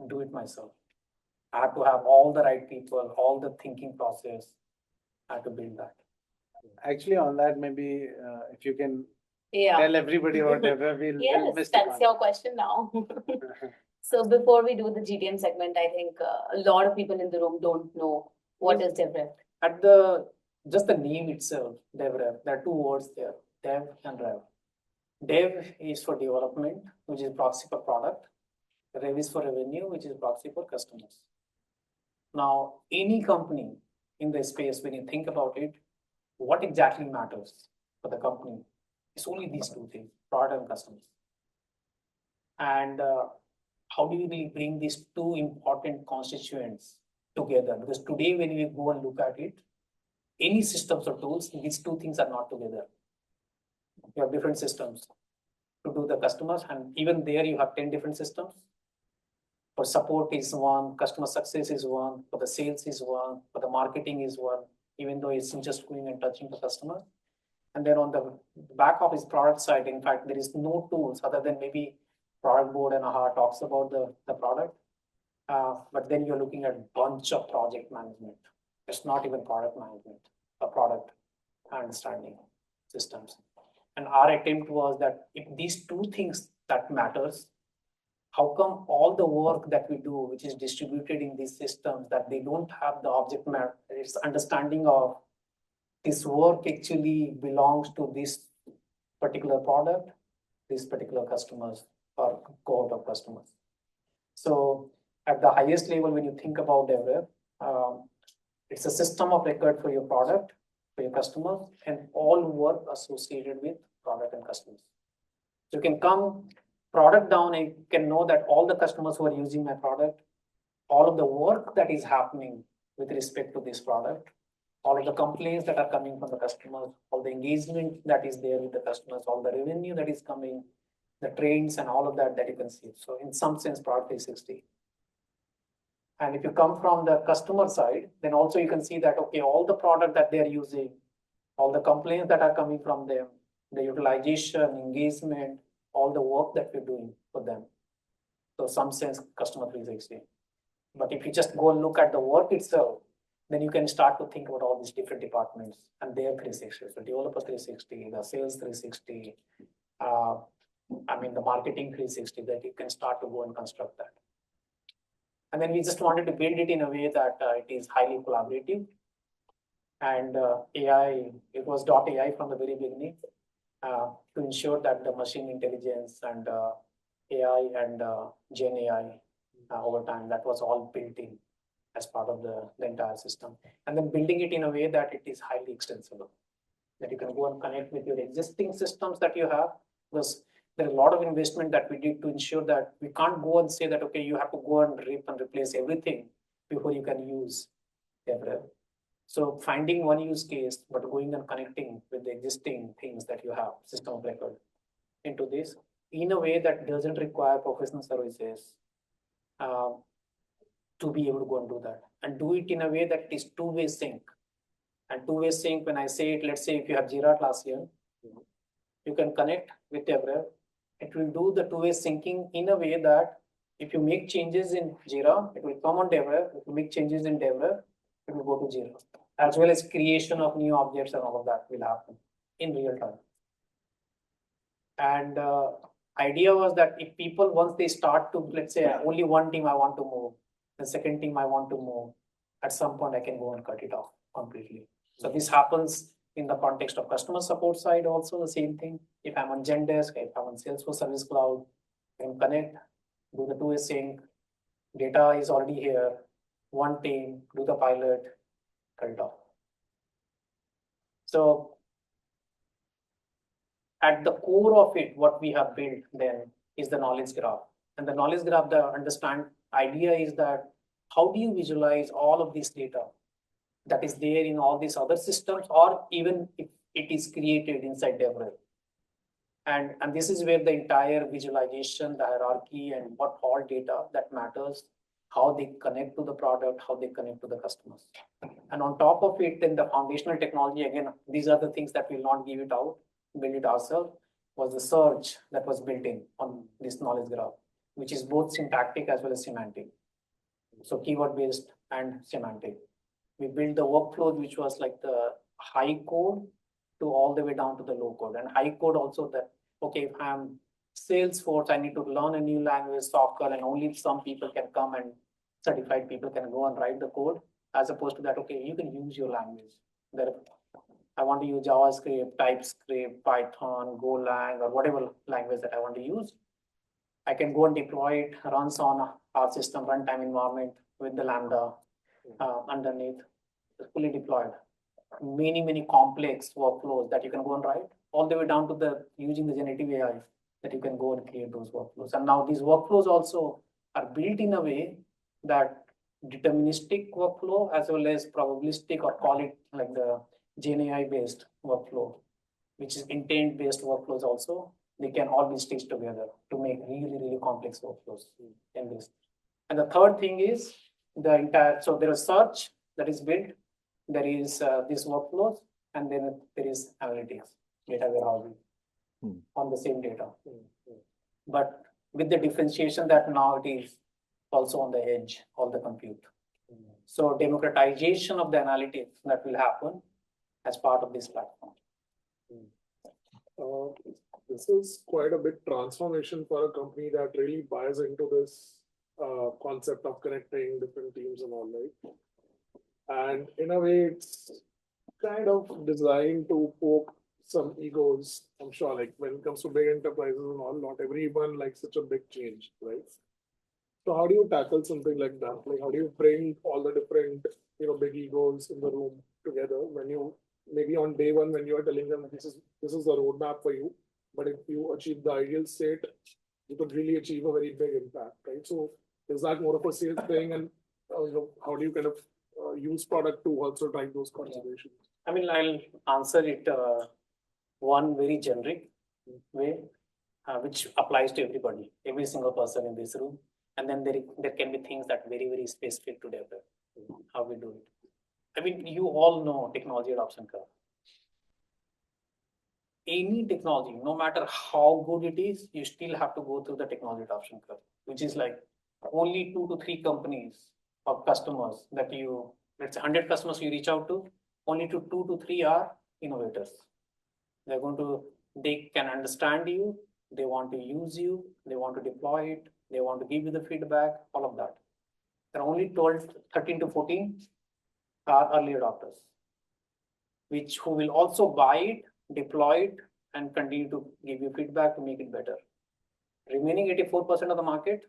do it myself. I have to have all the right people, all the thinking process. I have to build that. Actually, on that, maybe if you can Yeah. tell everybody about DevRev, we'll Yes, miss the that's your question now. So before we do the GTM segment, I think a lot of people in the room don't know what is DevRev. At just the name itself, DevRev, there are two words there, Dev and Rev. Dev is for development, which is proxy for product. Rev is for revenue, which is proxy for customers. Now, any company in the space, when you think about it, what exactly matters for the company? It's only these two things, product and customers. And how do we bring these two important constituents together? Because today, when we go and look at it, any systems or tools, these two things are not together. You have different systems to do the customers, and even there you have 10 different systems. For support is one, customer success is one, for the sales is one, for the marketing is one, even though it's just going and touching the customer. And then on the back office product side, in fact, there is no tools other than maybe product board and AHA talks about the product. But then you're looking at a bunch of project management. It's not even product management, a product understanding systems. And our attempt was that if these two things that matters, how come all the work that we do, which is distributed in these systems, that they don't have the object matter, it's understanding of this work actually belongs to this particular product, this particular customers or cohort of customers. So at the highest level, when you think about DevRev, it's a system of record for your product, for your customers, and all work associated with product and customers. So you can come product down and you can know that all the customers who are using my product, all of the work that is happening with respect to this product, all of the complaints that are coming from the customers, all the engagement that is there with the customers, all the revenue that is coming, the trends and all of that you can see. So in some sense, product 360. And if you come from the customer side, then also you can see that, okay, all the product that they're using, all the complaints that are coming from them, the utilization, engagement, all the work that we're doing for them. So some sense customer 360. But if you just go and look at the work itself, then you can start to think about all these different departments and their 360. So developer 360, the sales 360, the marketing 360, that you can start to go and construct that. And then we just wanted to build it in a way that it is highly collaborative. And AI, it was .ai from the very beginning to ensure that the machine intelligence and AI and Gen AI over time, that was all built in as part of the entire system. And then building it in a way that it is highly extensible, that you can go and connect with your existing systems that you have. Because there are a lot of investment that we did to ensure that we can't go and say that, okay, you have to go and rip and replace everything before you can use DevRev. So finding one use case, but going and connecting with the existing things that you have, system of record, into this in a way that doesn't require professional services to be able to go and do that. And do it in a way that is two-way sync. And two-way sync, when I say it, let's say if you have Jira class here, you can connect with DevRev. It will do the two-way syncing in a way that if you make changes in Jira, it will come on DevRev. If you make changes in DevRev, it will go to Jira. As well as creation of new objects and all of that will happen in real time. And idea was that if people, once they start to, let's say only one team I want to move, the second team I want to move, at some point I can go and cut it off completely. So this happens in the context of customer support side also the same thing. If I'm on Zendesk, if I'm on Salesforce Service Cloud, I can connect, do the two-way sync, data is already here, one team, do the pilot, cut it off. So at the core of it, what we have built then is the knowledge graph. And the knowledge graph, the idea is that how do you visualize all of this data that is there in all these other systems, or even if it is created inside DevRev. And this is where the entire visualization, the hierarchy, and what all data that matters, how they connect to the product, how they connect to the customers. And on top of it, then the foundational technology, again, these are the things that will not give it out, build it ourselves, was the search that was built in on this knowledge graph, which is both syntactic as well as semantic. So keyword based and semantic. We built the workflow, which was like the high code to all the way down to the low code. And high code also that, okay, if I'm Salesforce, I need to learn a new language, software, and only some people can come and certified people can go and write the code, as opposed to that, okay, you can use your language. There, I want to use JavaScript, TypeScript, Python, Golang, or whatever language that I want to use. I can go and deploy it, runs on our system runtime environment with the Lambda underneath, fully deployed. Many complex workflows that you can go and write, all the way down to the using the generative AI that you can go and create those workflows. And now these workflows also are built in a way that deterministic workflow as well as probabilistic, or call it like the Gen AI based workflow, which is intent based workflows also. They can all be stitched together to make really complex workflows in this. And the third thing is the entire, so there is search that is built, there is these workflows, and then there is analytics, data warehousing on the same data. But with the differentiation that now it is also on the edge of the compute. So democratization of the analytics that will happen as part of this platform. This is quite a big transformation for a company that really buys into this concept of connecting different teams and all, right? And in a way, it's kind of designed to poke some egos. I'm sure, like when it comes to big enterprises and all, not everyone likes such a big change, right? So how do you tackle something like that? Like how do you bring all the different, big egos in the room together when you maybe on day one when you are telling them this is the roadmap for you, but if you achieve the ideal state, you could really achieve a very big impact, right? So is that more of a sales thing, and how do you kind of use product to also drive those considerations? I mean, I'll answer it one very generic way, which applies to everybody, every single person in this room. And then there can be things that very specific to DevRev, how we do it. I mean, you all know technology adoption curve. Any technology, no matter how good it is, you still have to go through the technology adoption curve, which is like only 2 to 3 companies or customers that you, let's say 100 customers you reach out to, only 2 to 3 are innovators. They can understand you, they want to use you, they want to deploy it, they want to give you the feedback, all of that. There are only 13 to 14 are early adopters, who will also buy it, deploy it, and continue to give you feedback to make it better. Remaining 84% of the market,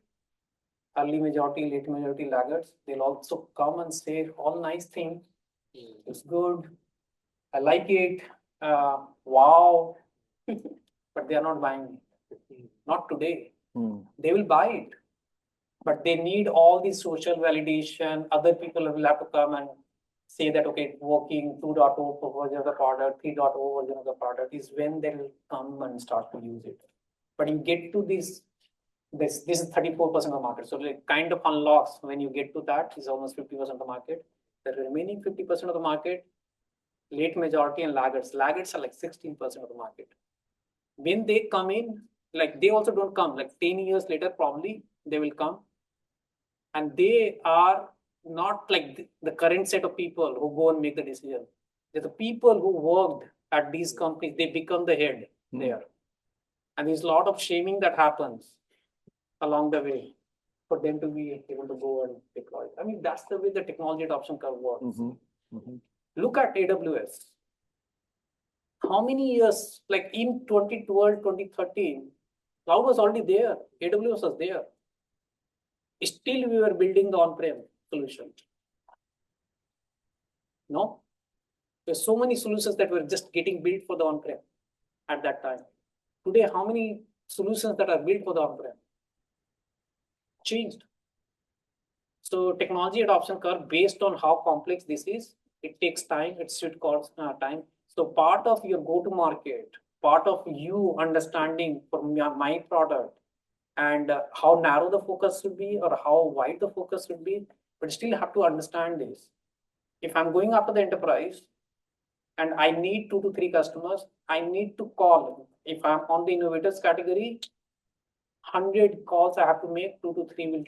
early majority, late majority laggards, they'll also come and say all nice things. It's good, I like it, wow, but they are not buying it. Not today. They will buy it, but they need all the social validation. Other people will have to come and say that, okay, it's working, 2.0 version of the product, 3.0 version of the product is when they'll come and start to use it. But you get to this is 34% of the market. So it kind of unlocks when you get to that, is almost 50% of the market. The remaining 50% of the market, late majority and laggards. Laggards are like 16% of the market. When they come in, like they also don't come, like 10 years later, probably they will come. And they are not like the current set of people who go and make the decision. They're the people who worked at these companies, they become the head there. And there's a lot of shaming that happens along the way for them to be able to go and deploy. I mean, that's the way the technology adoption curve works. Look at AWS. How many years, like in 2012, 2013, cloud was already there. AWS was there. Still, we were building the on-prem solution. No? There's so many solutions that were just getting built for the on-prem at that time. Today, how many solutions that are built for the on-prem? Changed. So technology adoption curve, based on how complex this is, it takes time, it should cost time. So part of your go-to-market, part of you understanding from my product and how narrow the focus should be or how wide the focus should be, but still have to understand this. If I'm going after the enterprise and I need 2 to 3 customers, I need to call. If I'm on the innovators category, 100 calls I have to make, 2 to 3 will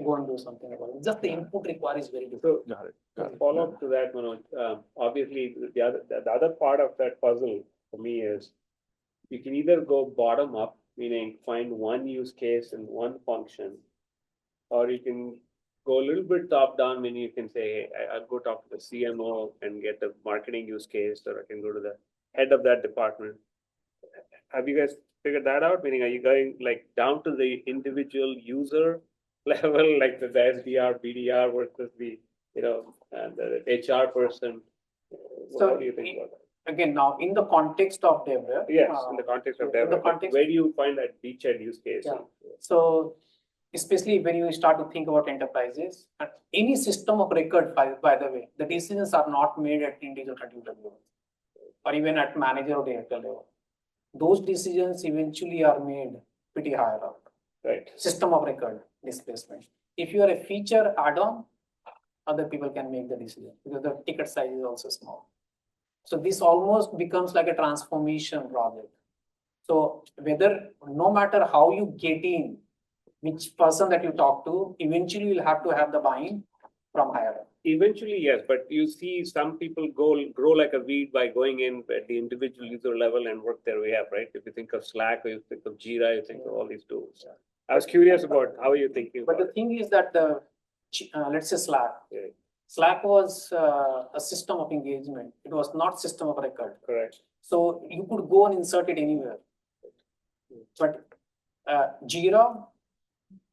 go and do something about it. Just the input required is very different. So Got it. to Got it. follow up to that, Manoj, obviously the other part of that puzzle for me is you can either go bottom up, meaning find one use case and one function, or you can go a little bit top down, meaning you can say, hey, I'll go talk to the CMO and get the marketing use case, or I can go to the head of that department. Have you guys figured that out? Meaning, are you going like down to the individual user level, like the SDR, BDR versus the, the HR person? So How do you think about that? Again, now in the context of DevRev. Yes, in the context of in the DevRev, context- where do you find that beachhead use case? Yeah. So especially when you start to think about enterprises, and any system of record, by the way, the decisions are not made at individual contributor level or even at manager or director level. Those decisions eventually are made pretty higher up. Right. System of record displacement. If you are a feature add-on, other people can make the decision because the ticket size is also small. So this almost becomes like a transformation project. So no matter how you get in, which person that you talk to, eventually you'll have to have the buy-in from higher up. Eventually, yes, but you see some people grow like a weed by going in at the individual user level and work their way up, right? If you think of Slack or you think of Jira, you think of all these tools. I was curious about how you're thinking But about the thing is that let's say Slack. Yeah. Slack was a system of engagement. It was not system of record. Correct. So you could go and insert it anywhere. But Jira,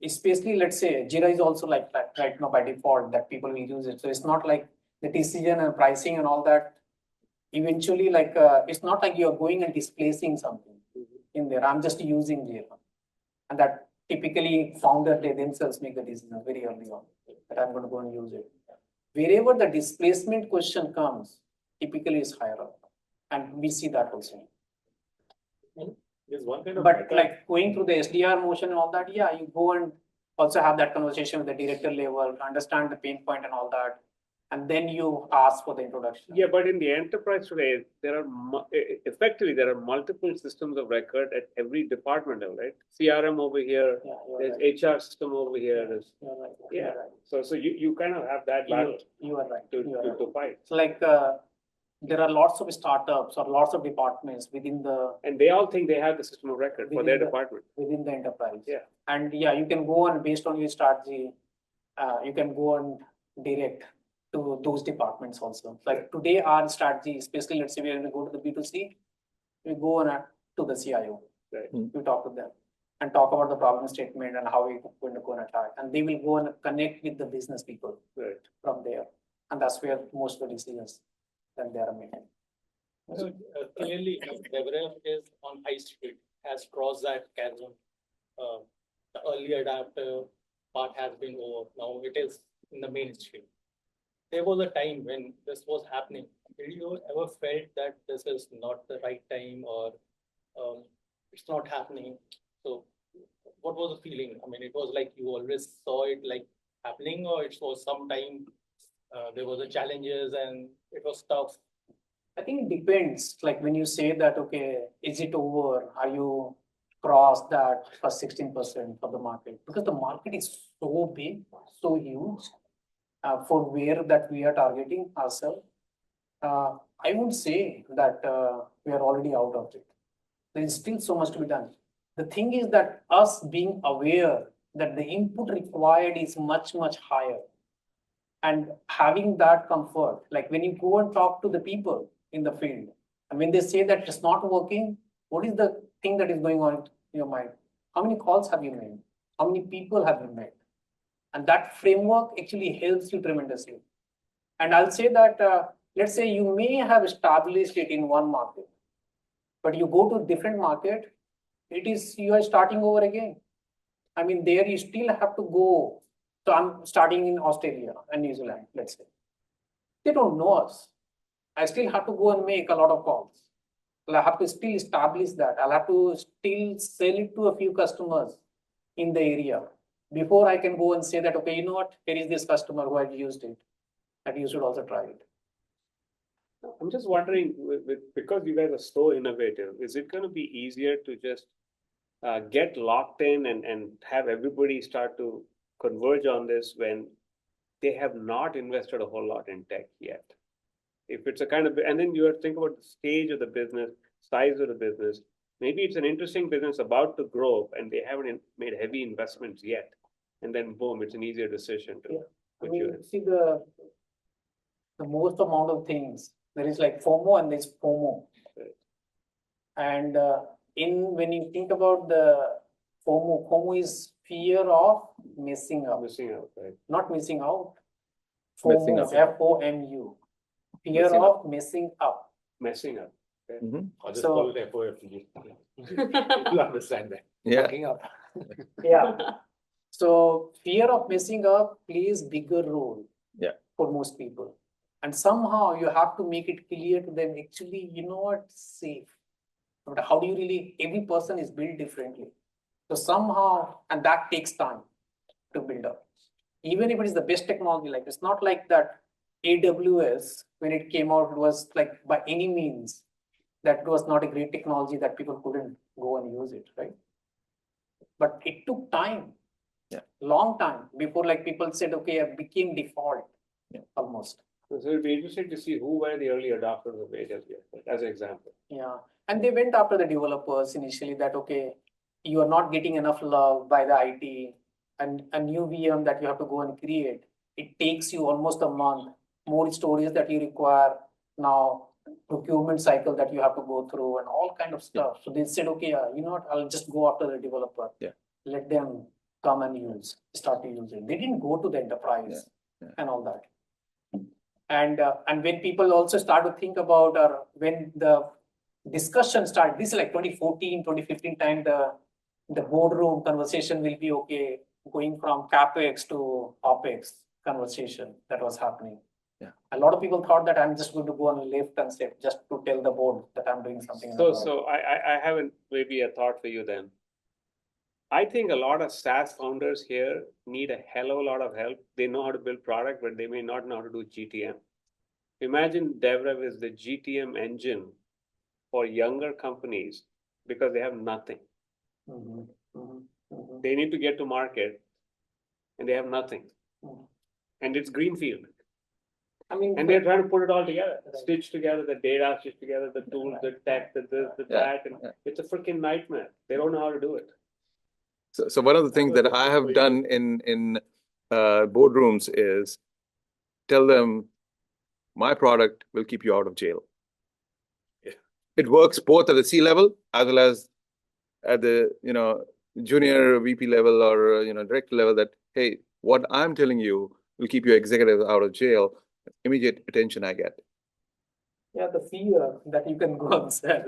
especially let's say Jira is also like that right now by default that people will use it. So it's not like the decision and pricing and all that. Eventually, like it's not like you're going and displacing something in there. I'm just using Jira, and that typically founder they themselves make the decision very early on that I'm going to go and use it. Wherever the displacement question comes, typically is higher up, and we see that also. There's one kind of But like going through the SDR motion and all that, yeah, you go and also have that conversation with the director level, understand the pain point and all that, and then you ask for the introduction. Yeah, but in the enterprise today, there are effectively there are multiple systems of record at every department level, right? CRM over here, Yeah, there's right. HR system over here. There's, You're right. yeah. You're right. So you kind of have that battle You are right. to fight. So like there are lots of startups or lots of departments within the And they all think they have the system of record for their department. within the enterprise. Yeah. And yeah, you can go on based on your strategy, you can go and direct to those departments also. Like today, our strategy, especially let's say we're going to go to the B2C, we go on to the CIO. Right. We talk to them and talk about the problem statement and how we're going to go and attack. And they will go and connect with the business people from there. And that's where most of the decisions that they are making. So clearly, DevRev is on high speed, has crossed that chasm. The early adapter part has been over. Now it is in the mainstream. There was a time when this was happening. Did you ever felt that this is not the right time or it's not happening? So what was the feeling? I mean, it was like you always saw it like happening, or it was sometime there was a challenges and it was tough. I think it depends. Like when you say that, okay, is it over? Are you crossed that first 16% of the market? Because the market is so big, so huge for where that we are targeting ourselves. I would say that we are already out of it. There is still so much to be done. The thing is that us being aware that the input required is much, much higher. And having that comfort, like when you go and talk to the people in the field, and when they say that it's not working, what is the thing that is going on in your mind? How many calls have you made? How many people have you met? And that framework actually helps you tremendously. And I'll say that, let's say you may have established it in one market, but you go to a different market, you are starting over again. I mean, there you still have to go. So I'm starting in Australia and New Zealand, let's say. They don't know us. I still have to go and make a lot of calls. I'll have to still establish that. I'll have to still sell it to a few customers in the area before I can go and say that, okay, you know what, here is this customer who has used it, and you should also try it. I'm just wondering, because you guys are so innovative, is it going to be easier to just get locked in and have everybody start to converge on this when they have not invested a whole lot in tech yet. If it's a kind of, and then you have to think about the stage of the business, size of the business. Maybe it's an interesting business about to grow and they haven't made heavy investments yet. And then boom, it's an easier decision to put you in. See the most amount of things. There is like FOMO and there's FOMO. Right. And when you think about the FOMO is fear of missing out. Missing out, right? Not missing out. Messing FOMO, up. F-O-M-U. Fear Messing of missing up. Messing up. Or just So- call it FOFG. People understand that. Yeah. Fucking up. Yeah. So fear of messing up plays bigger role. Yeah. For most people. And somehow you have to make it clear to them, actually, you know what, safe. But how do you really, every person is built differently. So somehow, and that takes time to build up. Even if it is the best technology, like it's not like that AWS, when it came out, it was like by any means, that was not a great technology that people couldn't go and use it, right? But it took time. Yeah. Long time before like people said, okay, it became default. Yeah. Almost. So it'll be interesting to see who were the early adopters of AWS, as an example. Yeah. And they went after the developers initially that, okay, you are not getting enough love by the IT and a new VM that you have to go and create. It takes you almost a month, more storage that you require now, procurement cycle that you have to go through and all kind of stuff. So they said, okay, you know what, I'll just go after the developer. Yeah. Let them come and start to use it. They didn't go to the enterprise and all that. And when people also start to think about, or when the discussion started, this is like 2014, 2015 time, the boardroom conversation will be okay, going from CapEx to OpEx conversation that was happening. Yeah. A lot of people thought that I'm just going to go on lift and say, just to tell the board that I'm doing something. So I haven't maybe a thought for you then. I think a lot of SaaS founders here need a hell of a lot of help. They know how to build product, but they may not know how to do GTM. Imagine DevRev is the GTM engine for younger companies because they have nothing. They need to get to market and they have nothing. And it's greenfield. I mean, And they're trying to put it all together, stitch together the data, stitch together the tools, the tech, the this, the that, and it's a freaking nightmare. They don't know how to do it. So one of the things that I have done in boardrooms is tell them my product will keep you out of jail. Yeah. It works both at the C level as well as at the junior VP level or director level. That hey, what I'm telling you will keep your executives out of jail. Immediate attention I get. Yeah, the fear that you can go and sell.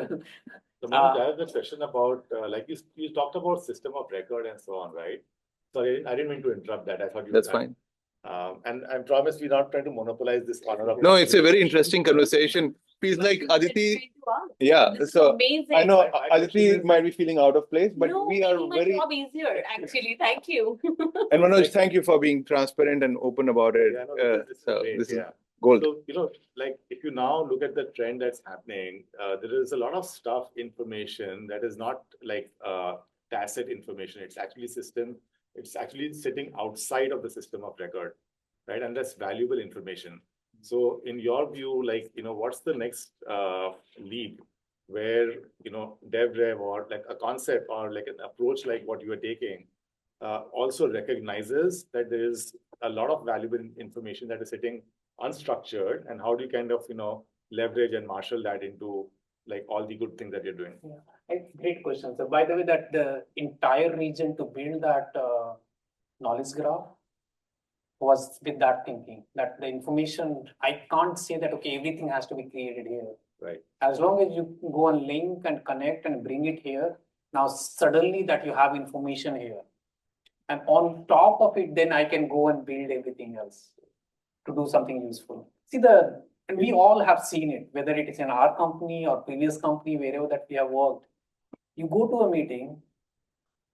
So Manoj, I have a question about, like you talked about system of record and so on, right? Sorry, I didn't mean to interrupt that. I thought you were That's done. fine. And I promise we're not trying to monopolize this corner of. No, it's a very interesting conversation. Feels like Aditi. Yeah, This is so amazing. I know Aditi might be feeling out of place, but No, we are making my very. job easier, actually. Thank you. And Manoj, thank you for being transparent and open about it. Yeah, no, this is So great, this is yeah. gold. So, like if you now look at the trend that's happening, there is a lot of stuff, information that is not like tacit information. It's actually sitting outside of the system of record, right? And that's valuable information. So in your view, like, what's the next leap where, DevRev or like a concept or like an approach like what you are taking also recognizes that there is a lot of valuable information that is sitting unstructured, and how do you kind of, leverage and marshal that into like all the good things that you're doing? Yeah, great question. So by the way, that the entire region to build that knowledge graph was with that thinking, that the information, I can't say that, okay, everything has to be created here. Right. As long as you go and link and connect and bring it here, now suddenly that you have information here. And on top of it, then I can go and build everything else to do something useful. See and we all have seen it, whether it is in our company or previous company, wherever that we have worked. You go to a meeting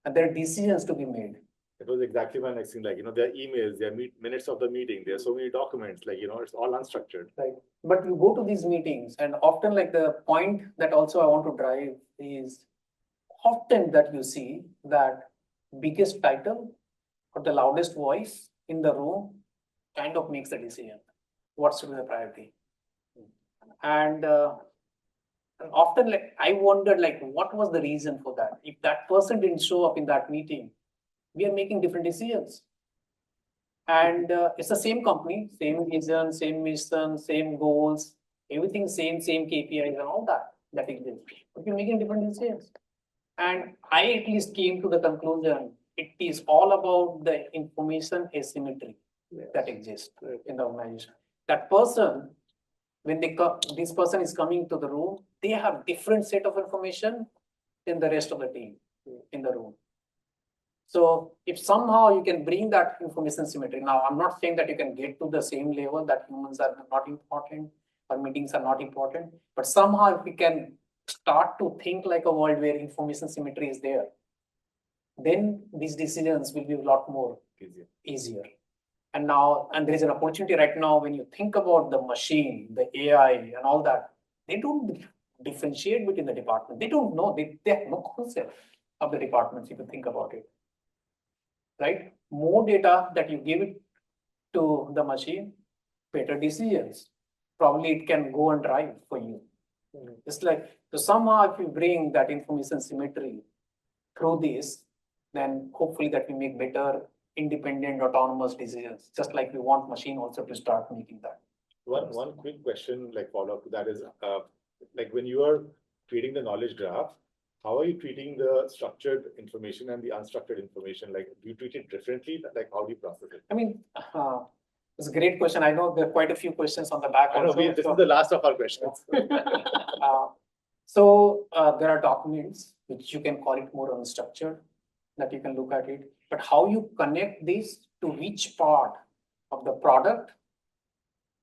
and there are decisions to be made. It was exactly my next thing, like, there are emails, there are minutes of the meeting, there are so many documents, like, it's all unstructured. Right. But you go to these meetings and often like the point that also I want to drive is often that you see that biggest title or the loudest voice in the room kind of makes the decision. What should be the priority? And often, like, I wondered, like, what was the reason for that? If that person didn't show up in that meeting, we are making different decisions. And it's the same company, same vision, same mission, same goals, everything same KPIs and all that exists. But we're making different decisions. And I at least came to the conclusion it is all about the information asymmetry that exists in the organization. That person, when this person is coming to the room, they have different set of information than the rest of the team in the room. So if somehow you can bring that information symmetry, now I'm not saying that you can get to the same level that humans are not important or meetings are not important, but somehow if we can start to think like a world where information symmetry is there, then these decisions will be a lot more easier. And there is an opportunity right now when you think about the machine, the AI and all that, they don't differentiate between the departments. They don't know, they have no concept of the departments if you think about it. Right? More data that you give it to the machine, better decisions. Probably it can go and drive for you. It's like, so somehow if you bring that information symmetry through this, then hopefully that we make better, independent, autonomous decisions, just like we want machine also to start making that. One quick question, like follow up to that is, like when you are creating the knowledge graph, how are you treating the structured information and the unstructured information? Like, do you treat it differently? Like, how do you process it? I mean, it's a great question. I know there are quite a few questions on the back. I know, this is the last of our questions. So there are documents which you can call it more unstructured, that you can look at it. But how you connect this to which part of the product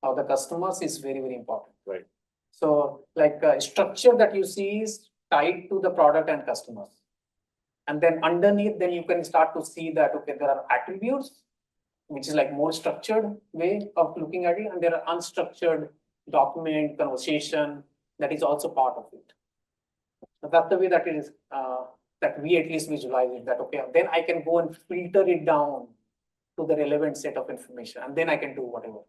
or the customers is very, very important. Right. So like structure that you see is tied to the product and customers. And then underneath, then you can start to see that, okay, there are attributes, which is like more structured way of looking at it. And there are unstructured document, conversation, that is also part of it. So that's the way that it is, that we at least visualize it, that, okay, then I can go and filter it down to the relevant set of information, and then I can do whatever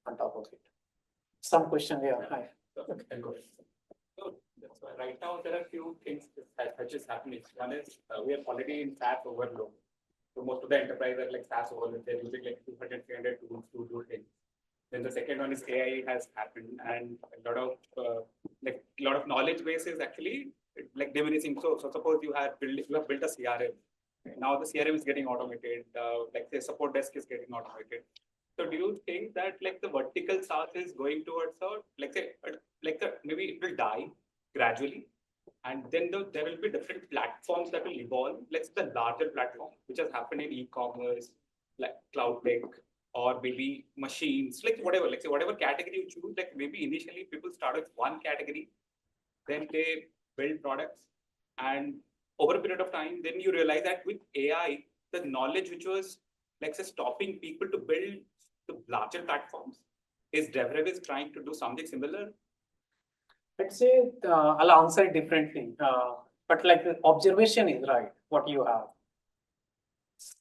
on top of it. Some question here. Hi. Okay, go ahead. So right now there are a few things that is happening. One is we are already in SaaS overload. So most of the enterprise are like SaaS overload. They're using like 200, 300 tools to do things. Then the second one is AI has happened, and a lot of knowledge bases actually like diminishing. So suppose you have built a CRM. Now the CRM is getting automated. Like the support desk is getting automated. So do you think that like the vertical SaaS is going towards maybe it will die gradually, and then there will be different platforms that will evolve. Let's say the larger platform, which has happened in e-commerce, like cloud tech, or maybe machines, like whatever. Like say whatever category you choose. Like maybe initially people start with one category, then they build products, and over a period of time, then you realize that with AI, the knowledge which was like say stopping people to build the larger platforms, is DevRev is trying to do something similar? Let's say I'll answer it differently, but like the observation is right, what you have.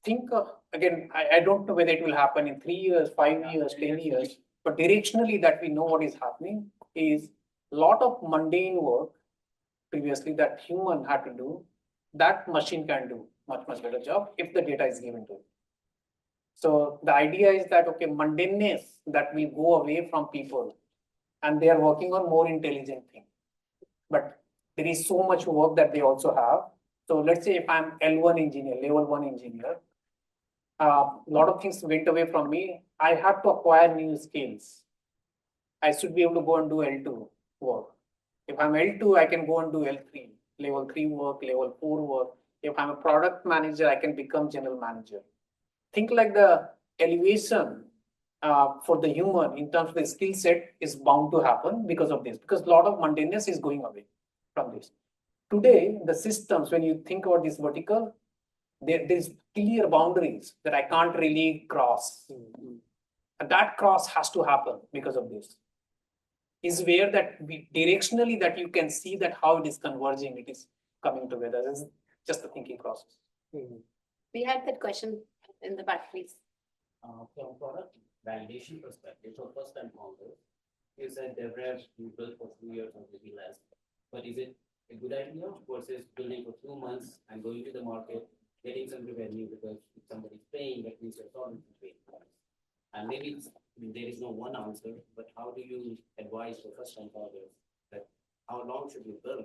Think again, I don't know whether it will happen in 3 years, 5 years, 10 years, but directionally that we know what is happening is a lot of mundane work previously that human had to do, that machine can do much better job if the data is given to it. So the idea is that, okay, mundaneness that will go away from people, and they are working on more intelligent things. But there is so much work that they also have. So let's say if I'm L1 engineer, level 1 engineer, a lot of things went away from me. I have to acquire new skills. I should be able to go and do L2 work. If I'm L2, I can go and do L3, level 3 work, level 4 work. If I'm a product manager, I can become general manager. Think like the elevation for the human in terms of the skill set is bound to happen because of this, because a lot of mundaneness is going away from this. Today, the systems, when you think about this vertical, there's clear boundaries that I can't really cross. And that cross has to happen because of this. Is where that we directionally that you can see that how it is converging, it is coming together. It's just a thinking process. We had that question in the back, please. From product validation perspective, so first and foremost, you said DevRev you built for 2 years or maybe less, but is it a good idea versus building for 2 months and going to the market, getting some revenue because if somebody's paying, that means you're solving the pain points. And maybe there is no one answer, but how do you advise for first-time founders that how long should you build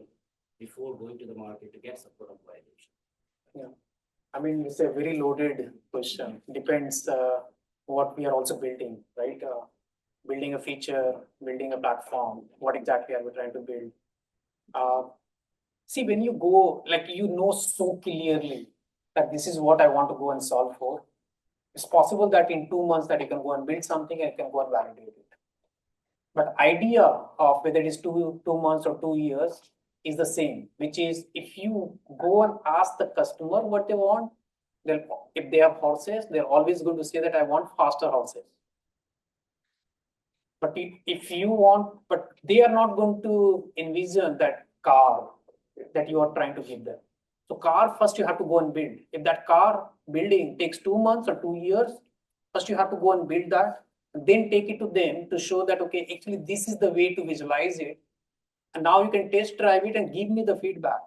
before going to the market to get some product validation? Yeah, I mean, it's a very loaded question. Depends what we are also building, right? Building a feature, building a platform, what exactly are we trying to build? See, when you go, like so clearly that this is what I want to go and solve for, it's possible that in 2 months that you can go and build something and you can go and validate it. But idea of whether it is two months or 2 years is the same, which is if you go and ask the customer what they want, if they have horses, they're always going to say that I want faster horses. But if you want, but they are not going to envision that car that you are trying to give them. So car first you have to go and build. If that car building takes 2 months or 2 years, first you have to go and build that, and then take it to them to show that, okay, actually this is the way to visualize it. And now you can test drive it and give me the feedback.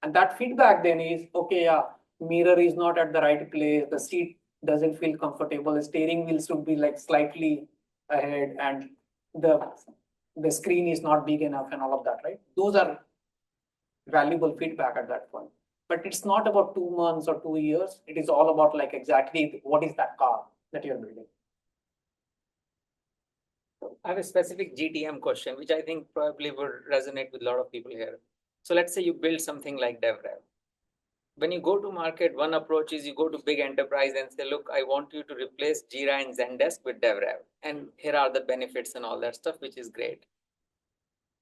And that feedback then is, okay, yeah, mirror is not at the right place. The seat doesn't feel comfortable. The steering wheel should be like slightly ahead and the screen is not big enough and all of that, right? Those are valuable feedback at that point. But it's not about 2 months or 2 years. It is all about like exactly what is that car that you're building. I have a specific GTM question, which I think probably would resonate with a lot of people here. So let's say you build something like DevRev. When you go to market, one approach is you go to big enterprise and say, look, I want you to replace Jira and Zendesk with DevRev. And here are the benefits and all that stuff, which is great.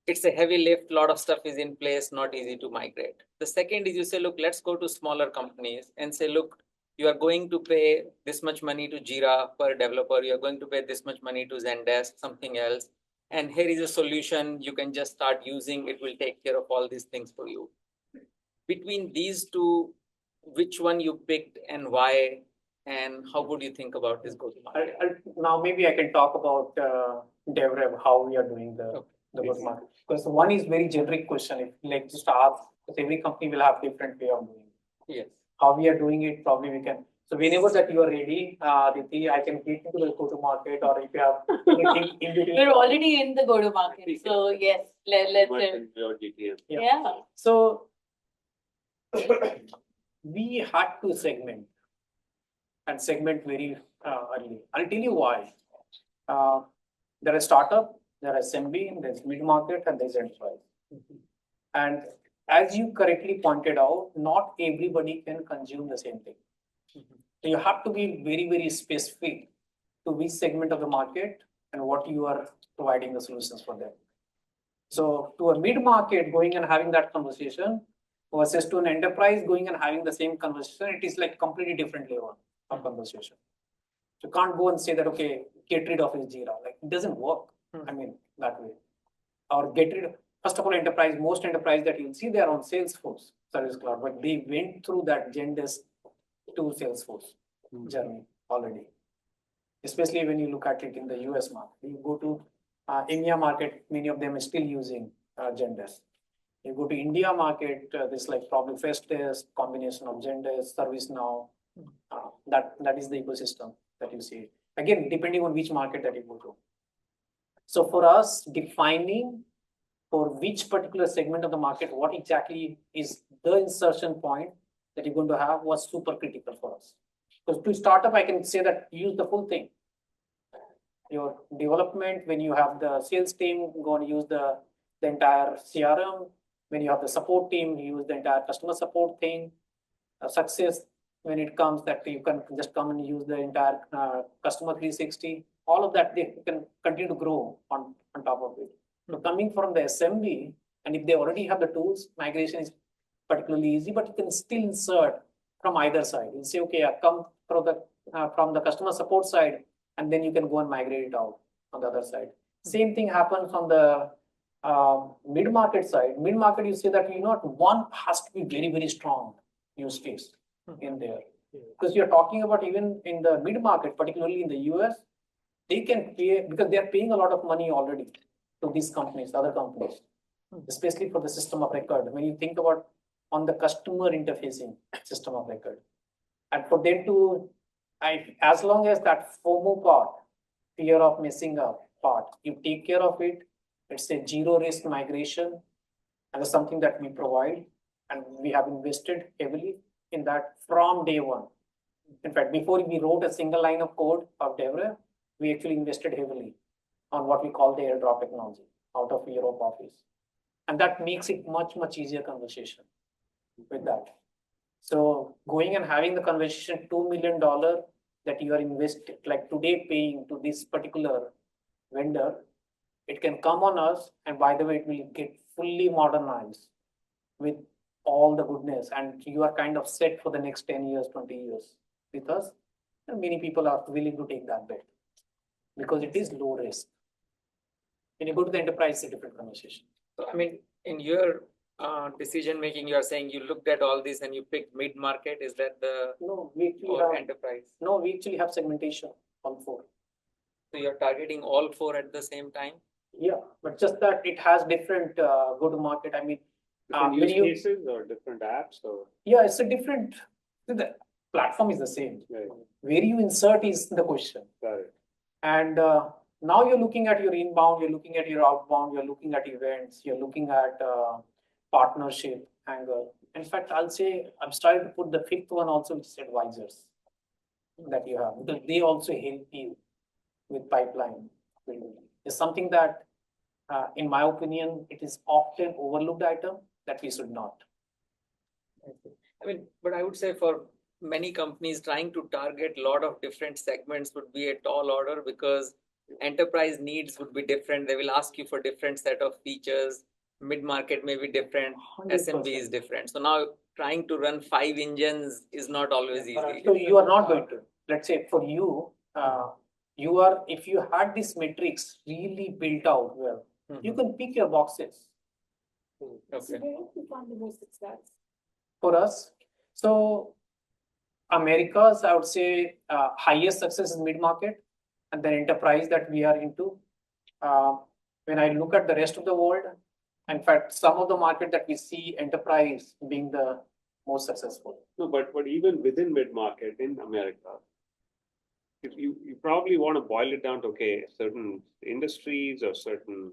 It's a heavy lift, a lot of stuff is in place, not easy to migrate. The second is you say, look, let's go to smaller companies and say, look, you are going to pay this much money to Jira per developer. You're going to pay this much money to Zendesk, something else. And here is a solution you can just start using. It will take care of all these things for you. Between these two, which one you picked and why, and how would you think about this go-to-market? Now maybe I can talk about DevRev, how we are doing the go-to-market. Because one is very generic question. If like just ask, because every company will have different way of doing it. Yes. How we are doing it, probably we can. So whenever that you are ready, Aditi, I can get into the go-to-market, or if you have anything in between. We're already in the go-to-market, so yes, let's. Yeah. So we had to segment and segment very early. I'll tell you why. There is startup, there is SMB, there's mid-market, and there's enterprise. And as you correctly pointed out, not everybody can consume the same thing. So you have to be very, very specific to which segment of the market and what you are providing the solutions for them. So to a mid-market going and having that conversation versus to an enterprise going and having the same conversation, it is like completely different level of conversation. So you can't go and say that, okay, get rid of his Jira. Like it doesn't work. I mean, that way. Or get rid of, first of all, enterprise, most enterprise that you'll see, they are on Salesforce Service Cloud, but they went through that Zendesk to Salesforce journey already. Especially when you look at it in the US market. You go to India market, many of them are still using Zendesk. You go to India market, this like probably Freshdesk, combination of Zendesk, ServiceNow. That is the ecosystem that you see. Again, depending on which market that you go to. So for us, defining for which particular segment of the market, what exactly is the insertion point that you're going to have was super critical for us. Because to startup, I can say that use the full thing. Your development, when you have the sales team, go and use the entire CRM. When you have the support team, you use the entire customer support thing. Success, when it comes that you can just come and use the entire customer 360. All of that, they can continue to grow on top of it. So coming from the SMB, and if they already have the tools, migration is particularly easy, but you can still insert from either side. You say, okay, I come from the customer support side, and then you can go and migrate it out on the other side. Same thing happens on the mid-market side. Mid-market, you say that one has to be very, very strong use case in there. Because you're talking about even in the mid-market, particularly in the US, they can pay because they are paying a lot of money already to these companies, other companies, especially for the system of record. When you think about on the customer interfacing system of record, and for them to, as long as that FOMO part, fear of messing up part, you take care of it, it's a zero risk migration, and it's something that we provide, and we have invested heavily in that from day one. In fact, before we wrote a single line of code of DevRev, we actually invested heavily on what we call the airdrop technology out of Europe office. And that makes it much easier conversation with that. So going and having the conversation, $2 million that you are invested, like today paying to this particular vendor, it can come on us. And by the way, it will get fully modernized with all the goodness. And you are kind of set for the next 10 years, 20 years with us. And many people are willing to take that bet because it is low risk. When you go to the enterprise, it's a different conversation. So, I mean, in your decision making, you are saying you looked at all this and you picked mid market. Is that the no? We actually or have enterprise. No, we actually have segmentation on 4. So you're targeting all 4 at the same time. Yeah, but just that it has different go to market. I mean, different use cases or different apps or yeah, it's a different. The platform is the same. Right. Where you insert is the question. Got it. And now you're looking at your inbound, you're looking at your outbound, you're looking at events, you're looking at partnership angle. In fact, I'll say I'm starting to put the 5th one also, which is advisors that you have, because they also help you with pipeline building. It's something that, in my opinion, it is often overlooked item that we should not. I mean, but I would say for many companies trying to target a lot of different segments would be a tall order because enterprise needs would be different. They will ask you for different set of features. Mid-market may be different, 100%. SMB is different. So now trying to run 5 engines is not always easy. So you are not going to, let's say for you, you are, if you had this matrix really built out well, you can pick your boxes. Okay. So where have you found the most success? For us, so Americas, I would say highest success is mid-market and then enterprise that we are into. When I look at the rest of the world, in fact, some of the market that we see enterprise being the most successful. No, but even within mid-market in America, if you probably want to boil it down to, okay, certain industries or certain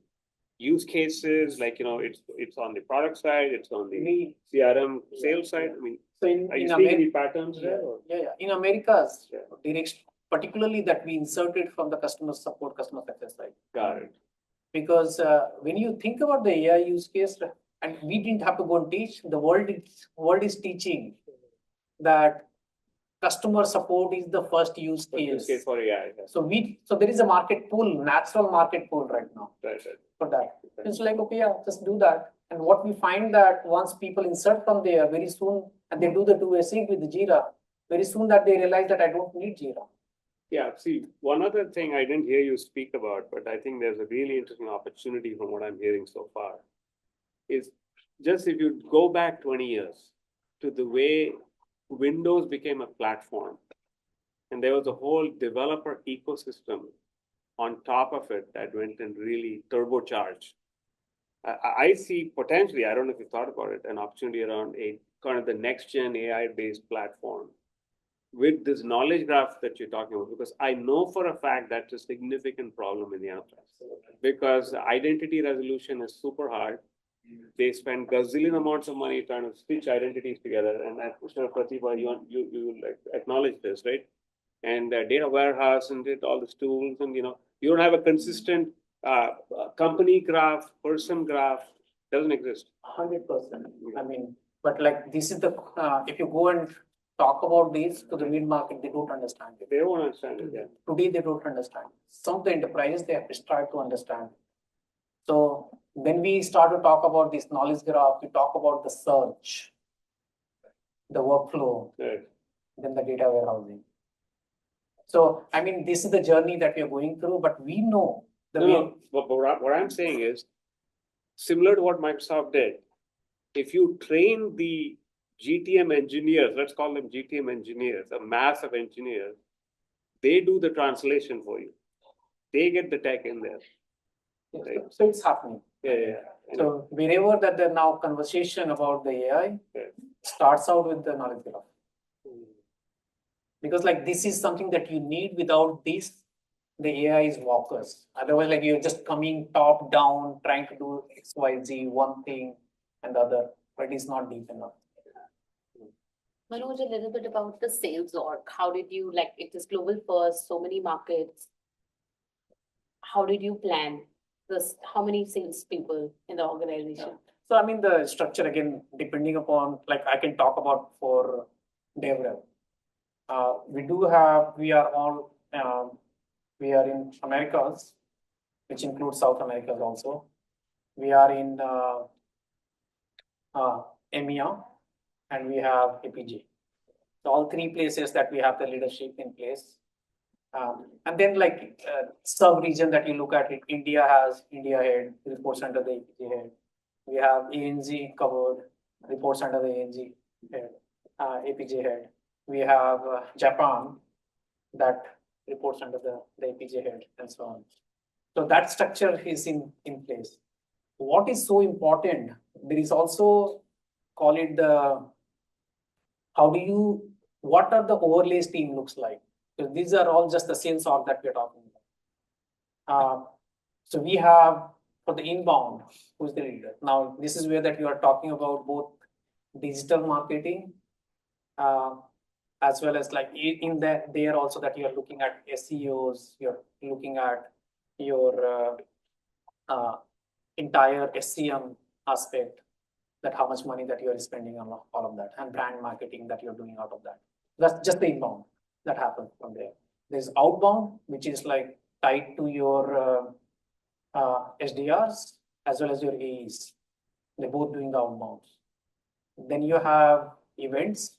use cases, like, it's on the product side, it's on the CRM sales side. I mean, so are you seeing any patterns there? Yeah. In Americas, direction, particularly that we inserted from the customer support, customer success side. Got it. Because when you think about the AI use case, and we didn't have to go and teach, the world is teaching that customer support is the first use case for AI. So there is a market pool, natural market pool right now. Right. For that. It's like, okay, yeah, just do that. And what we find that once people insert from there very soon, and they do the 2-way sync with the Jira, very soon that they realize that I don't need Jira. Yeah, see, one other thing I didn't hear you speak about, but I think there's a really interesting opportunity from what I'm hearing so far, is just if you go back 20 years to the way Windows became a platform, and there was a whole developer ecosystem on top of it that went and really turbocharged. I see potentially, I don't know if you thought about it, an opportunity around a kind of the next gen AI-based platform with this knowledge graph that you're talking about, because I know for a fact that's a significant problem in the enterprise. Because identity resolution is super hard. They spend gazillion amounts of money trying to stitch identities together. And I'm sure Pratibha, you like acknowledge this, right? And data warehouse and all these tools, and you don't have a consistent company graph, person graph, doesn't exist. 100%. I mean, but like this is the if you go and talk about this to the mid-market, they don't understand it. They don't understand it, yeah. Today they don't understand. Some of the enterprises they have to start to understand. So when we start to talk about this knowledge graph, we talk about the search, the workflow, then the data warehousing. So, I mean, this is the journey that we are going through, but we know but what I'm saying is similar to what Microsoft did. If you train the GTM engineers, let's call them GTM engineers, a mass of engineers, they do the translation for you. They get the tech in there. Right? So it's happening. Yeah. So wherever that the now conversation about the AI starts out with the knowledge graph. Because like this is something that you need. Without this, the AI is walkers. Otherwise, like you're just coming top down, trying to do X, Y, Z, one thing and the other, but it's not deep enough. Manoj, a little bit about the sales org. How did you, like, it is global first, so many markets. How did you plan this? How many sales people in the organization? So I mean the structure again, depending upon, like I can talk about for DevRev. We are all, we are in Americas, which includes South Americas also. We are in EMEA, and we have APJ. So all three places that we have the leadership in place. And then like sub-region that you look at it, India has India head, reports under the APJ head. We have ANZ covered, reports under the ANZ head, APJ head. We have Japan that reports under the APJ head and so on. So that structure is in place. What is so important, there is also, call it the, what are the overlays team looks like? Because these are all just the sales org that we're talking about. So we have for the inbound, who's the leader? Now, this is where that you are talking about both digital marketing, as well as like in that there also that you are looking at SEOs, you're looking at your entire SCM aspect, that how much money that you are spending on all of that, and brand marketing that you're doing out of that. That's just the inbound that happens from there. There's outbound, which is like tied to your SDRs as well as your AEs. They're both doing the outbounds. Then you have events,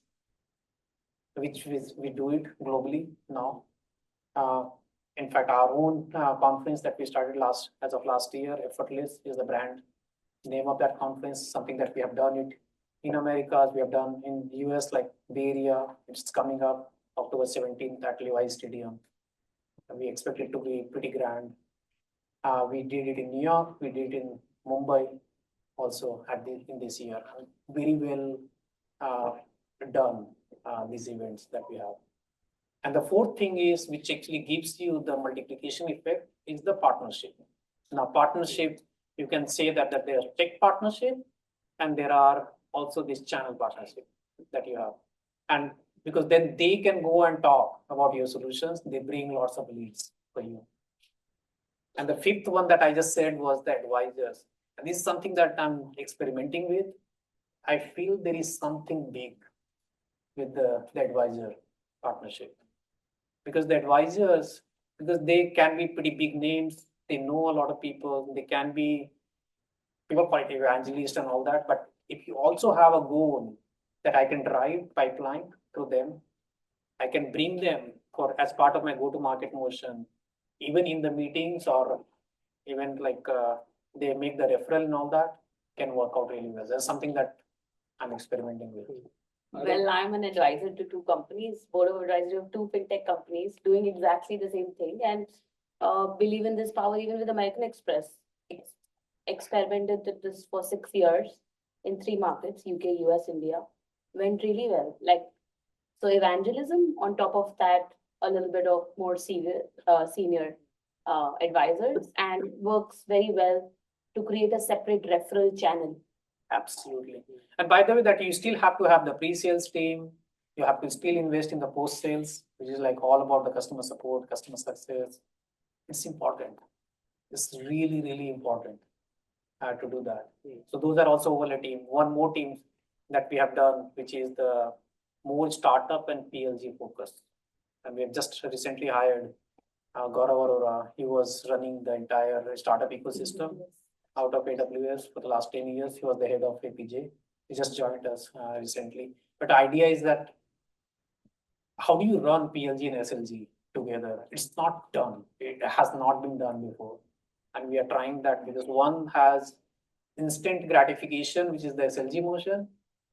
which we do it globally now. In fact, our own conference that we started as of last year, Effortless is the brand name of that conference, something that we have done it in Americas, we have done in US, like Bay Area. It's coming up October 17th at Levi's Stadium. And we expect it to be pretty grand. We did it in New York, we did it in Mumbai also in this year. Very well done, these events that we have. And the fourth thing is, which actually gives you the multiplication effect, is the partnership. Now, partnership, you can say that there are tech partnership, and there are also this channel partnership that you have. And because then they can go and talk about your solutions, they bring lots of leads for you. And the fifth one that I just said was the advisors. And this is something that I'm experimenting with. I feel there is something big with the advisor partnership. Because the advisors, because they can be pretty big names, they know a lot of people, they can be people like evangelists and all that. But if you also have a goal that I can drive pipeline to them, I can bring them as part of my go-to-market motion, even in the meetings, or even like they make the referral and all that, can work out really well. That's something that I'm experimenting with. Well, I'm an advisor to two companies, board of advisory of two fintech companies, doing exactly the same thing, and believe in this power. Even with American Express, experimented with this for 6 years in 3 markets: UK, US, India. Went really well. Like, so evangelism on top of that, a little bit of more senior advisors, and works very well to create a separate referral channel. Absolutely. And by the way, that you still have to have the pre-sales team. You have to still invest in the post-sales, which is like all about the customer support, customer success. It's important. It's really, really important to do that. So those are also overlay team. One more team that we have done, which is the more startup and PLG focus. And we have just recently hired Gaurav Arora. He was running the entire startup ecosystem out of AWS for the last 10 years. He was the head of APJ. He just joined us recently. But the idea is that how do you run PLG and SLG together? It's not done. It has not been done before. And we are trying that because one has instant gratification, which is the SLG motion,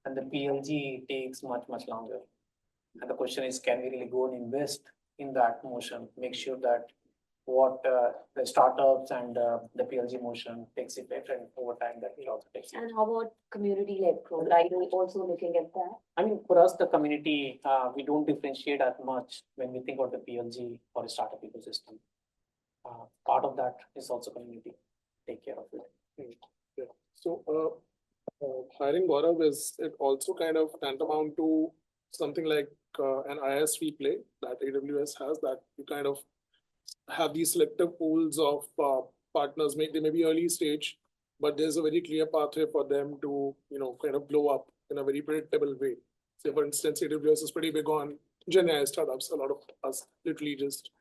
and the PLG takes much longer. And the question is, can we really go and invest in that motion, make sure that what the startups and the PLG motion takes effect, and over time that will also take. And how about community-led growth? Are you also looking at that? I mean, for us, the community, we don't differentiate as much when we think about the PLG or a startup ecosystem. Part of that is also community. Take care of it. Yeah. So hiring Gaurav, is it also kind of tantamount to something like an ISV play that AWS has, that you kind of have these selective pools of partners? They may be early stage, but there's a very clear pathway for them to, kind of blow up in a very predictable way. Say, for instance, AWS is pretty big on Gen AI startups. A lot of us literally just,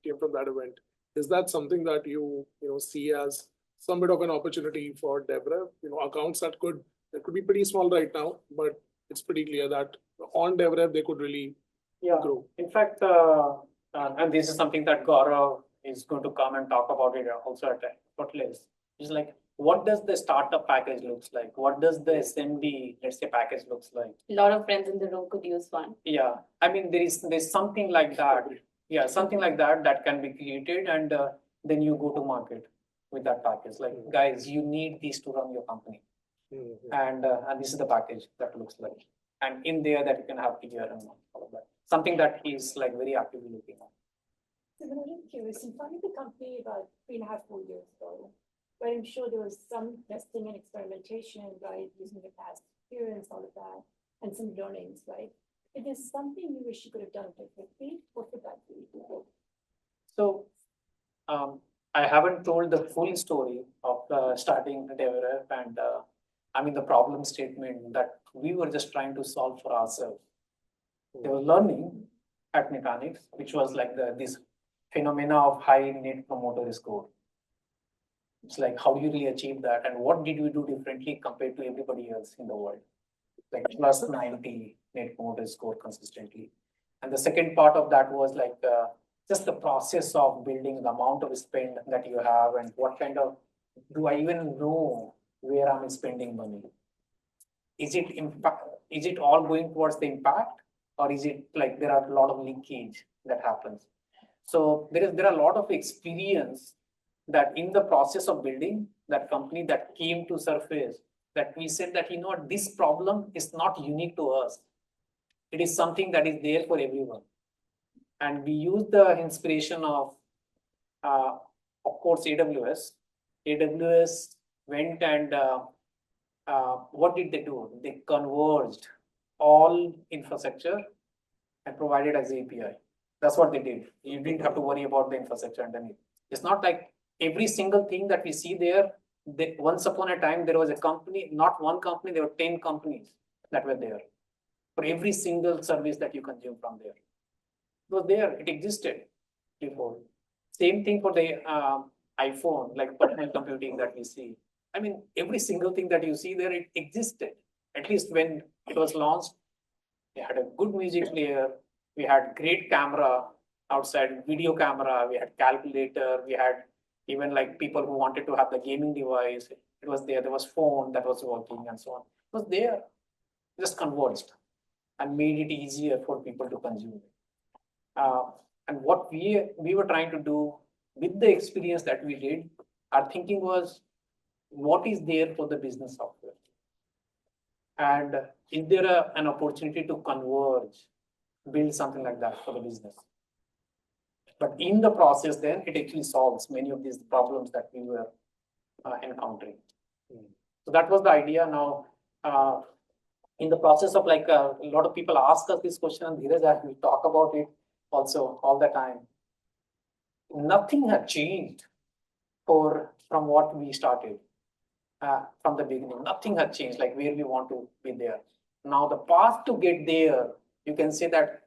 came from that event. Is that something that you see as some bit of an opportunity for DevRev? Accounts that could be pretty small right now, but it's pretty clear that on DevRev they could really grow. In fact, and this is something that Gaurav is going to come and talk about it also at Fortless. It's like, what does the startup package looks like? What does the SMB, let's say, package looks like? A lot of friends in the room could use one. Yeah, I mean, there's something like that. Yeah, something like that can be created, and then you go to market with that package. Like, guys, you need these to run your company, and this is the package that looks like. And in there, that you can have PR and all of that. Something that he's like very actively looking at. So I'm curious, you founded the company about 3.5, 4 years ago, but I'm sure there was some testing and experimentation, right? Using your past experience, all of that, and some learnings, right? If there's something you wish you could have done differently, what would that be? So, I haven't told the full story of starting DevRev, and I mean the problem statement that we were just trying to solve for ourselves. They were learning at Nutanix, which was like this phenomena of high net promoter score. It's like, how do you really achieve that? And what did we do differently compared to everybody else in the world? Like plus 90 net promoter score consistently. And the second part of that was like just the process of building, the amount of spend that you have, and what kind of, do I even know where I'm spending money? Is it impact? Is it all going towards the impact? Or is it like there are a lot of leakage that happens? So there are a lot of experience that in the process of building that company that came to surface, that we said that, this problem is not unique to us. It is something that is there for everyone. And we use the inspiration of course, AWS. AWS went and what did they do? They converged all infrastructure and provided as API. That's what they did. You didn't have to worry about the infrastructure underneath. It's not like every single thing that we see there. Once upon a time, there was a company, not one company, there were 10 companies that were there for every single service that you consume from there. It was there, it existed before. Same thing for the iPhone, like personal computing that we see. I mean, every single thing that you see there, it existed. At least when it was launched, we had a good music player, we had great camera outside, video camera, we had calculator, we had even like people who wanted to have the gaming device. It was there. There was phone that was working and so on. It was there, just converged and made it easier for people to consume. And what we were trying to do with the experience that we did, our thinking was, what is there for the business software? And is there an opportunity to converge, build something like that for the business? But in the process, then it actually solves many of these problems that we were encountering. So that was the idea. Now, in the process of like a lot of people ask us this question, and Dheeraj, we talk about it also all the time. Nothing had changed from what we started from the beginning. Nothing had changed, like where we want to be there. Now the path to get there, you can say that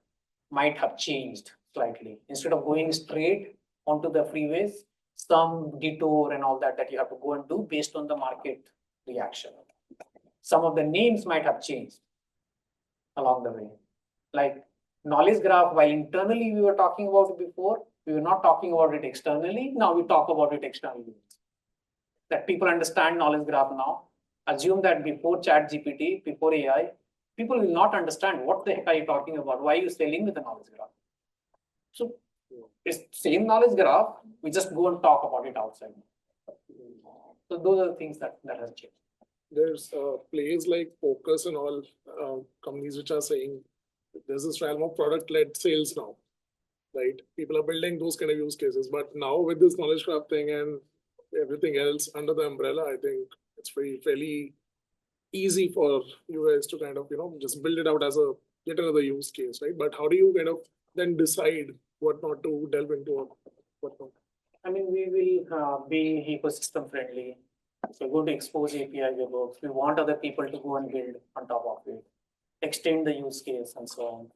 might have changed slightly. Instead of going straight onto the freeways, some detour and all that you have to go and do based on the market reaction. Some of the names might have changed along the way. Like knowledge graph, while internally we were talking about it before, we were not talking about it externally. Now we talk about it externally. That people understand knowledge graph now. Assume that before ChatGPT, before AI, people will not understand what the heck are you talking about? Why are you selling with a knowledge graph? So it's same knowledge graph, we just go and talk about it outside. So those are the things that has changed. There's plays like Focus and all companies which are saying there's this realm of product-led sales now, right? People are building those kind of use cases, but now with this knowledge graph thing and everything else under the umbrella, I think it's fairly easy for you guys to kind of, just build it out as a yet another use case, right? But how do you kind of then decide what not to delve into or what not? I mean, we will be ecosystem friendly. So we're going to expose API webhooks. We want other people to go and build on top of it, extend the use case and so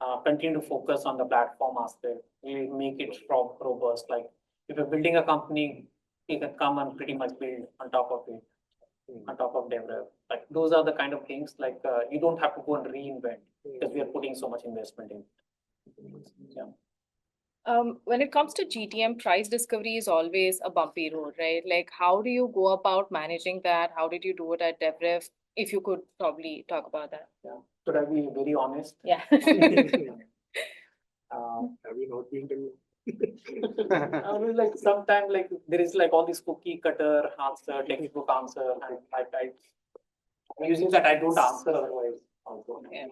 on. Continue to focus on the platform aspect. We make it robust. Like if you're building a company, you can come and pretty much build on top of it, on top of DevRev. Like those are the kind of things like you don't have to go and reinvent because we are putting so much investment in. Yeah. When it comes to GTM, price discovery is always a bumpy road, right? Like, how do you go about managing that? How did you do it at DevRev? If you could probably talk about that. Yeah. Could I be very honest? Yeah. Have you not been to I mean, like sometimes like there is like all this cookie cutter answer, textbook answer, and I'm using that I don't answer otherwise also. Yeah.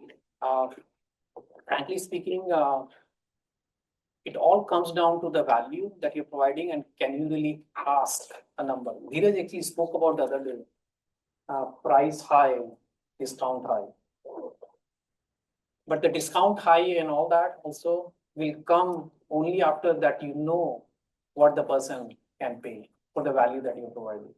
Frankly speaking, it all comes down to the value that you're providing and can you really ask a number. Dheeraj actually spoke about the other day. Price high, discount high. But the discount high and all that also will come only after that you know what the person can pay for the value that you're providing.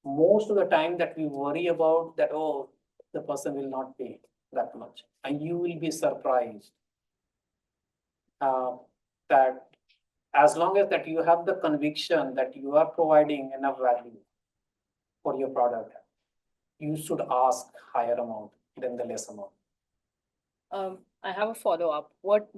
Most of the time that we worry about that, oh, the person will not pay that much. And you will be surprised that as long as that you have the conviction that you are providing enough value for your product, you should ask higher amount than the less amount. I have a follow-up. What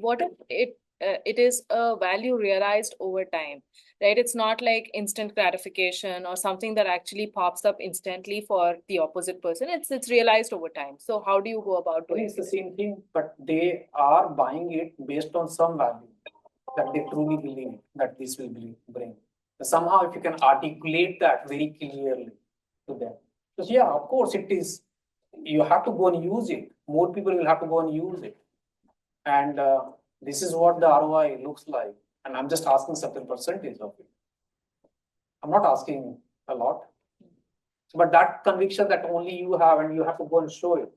if it is a value realized over time, right? It's not like instant gratification or something that actually pops up instantly for the opposite person. It's realized over time. So how do you go about doing it? It's the same thing, but they are buying it based on some value that they truly believe that this will bring. Somehow, if you can articulate that very clearly to them, because yeah, of course, it is. You have to go and use it. More people will have to go and use it, and this is what the ROI looks like. And I'm just asking certain percentage of it. I'm not asking a lot, but that conviction that only you have, and you have to go and show it.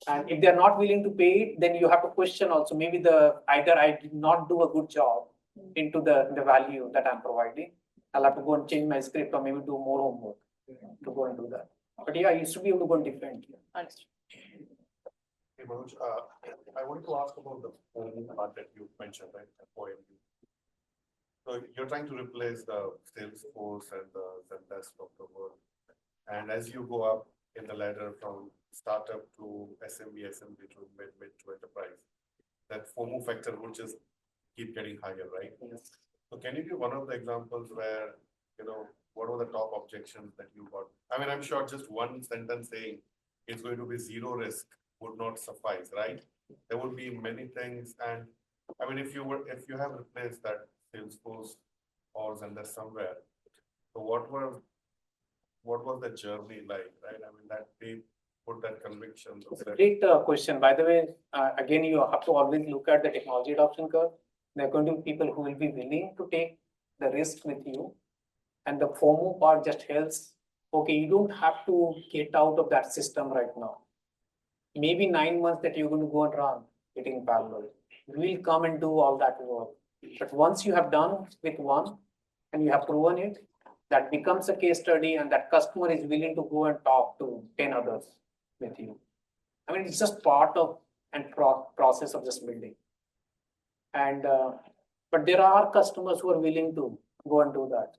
And if they're not willing to pay it, then you have to question also. Maybe either I did not do a good job into the value that I'm providing. I'll have to go and change my script or maybe do more homework to go and do that. But yeah, you should be able to go and defend. Understood. Hey, Manoj, I wanted to ask about the part that you mentioned, right? OMU. So you're trying to replace the Salesforce and the Zendesk of the world. And as you go up in the ladder from startup to SMB to mid to enterprise, that FOMO factor would just keep getting higher, right? Yes. So can you give one of the examples where, what were the top objections that you got? I mean, I'm sure just one sentence saying it's going to be zero risk would not suffice, right? There would be many things. And I mean, if you have replaced that Salesforce or Zendesk somewhere, so what was the journey like, right? I mean, that they put that conviction. It's a great question. By the way, again, you have to always look at the technology adoption curve. There are going to be people who will be willing to take the risk with you. And the FOMO part just helps. Okay, you don't have to get out of that system right now. Maybe 9 months that you're going to go and run it in parallel. We'll come and do all that work. But once you have done with one and you have proven it, that becomes a case study and that customer is willing to go and talk to 10 others with you. I mean, it's just part of and process of just building. And but there are customers who are willing to go and do that.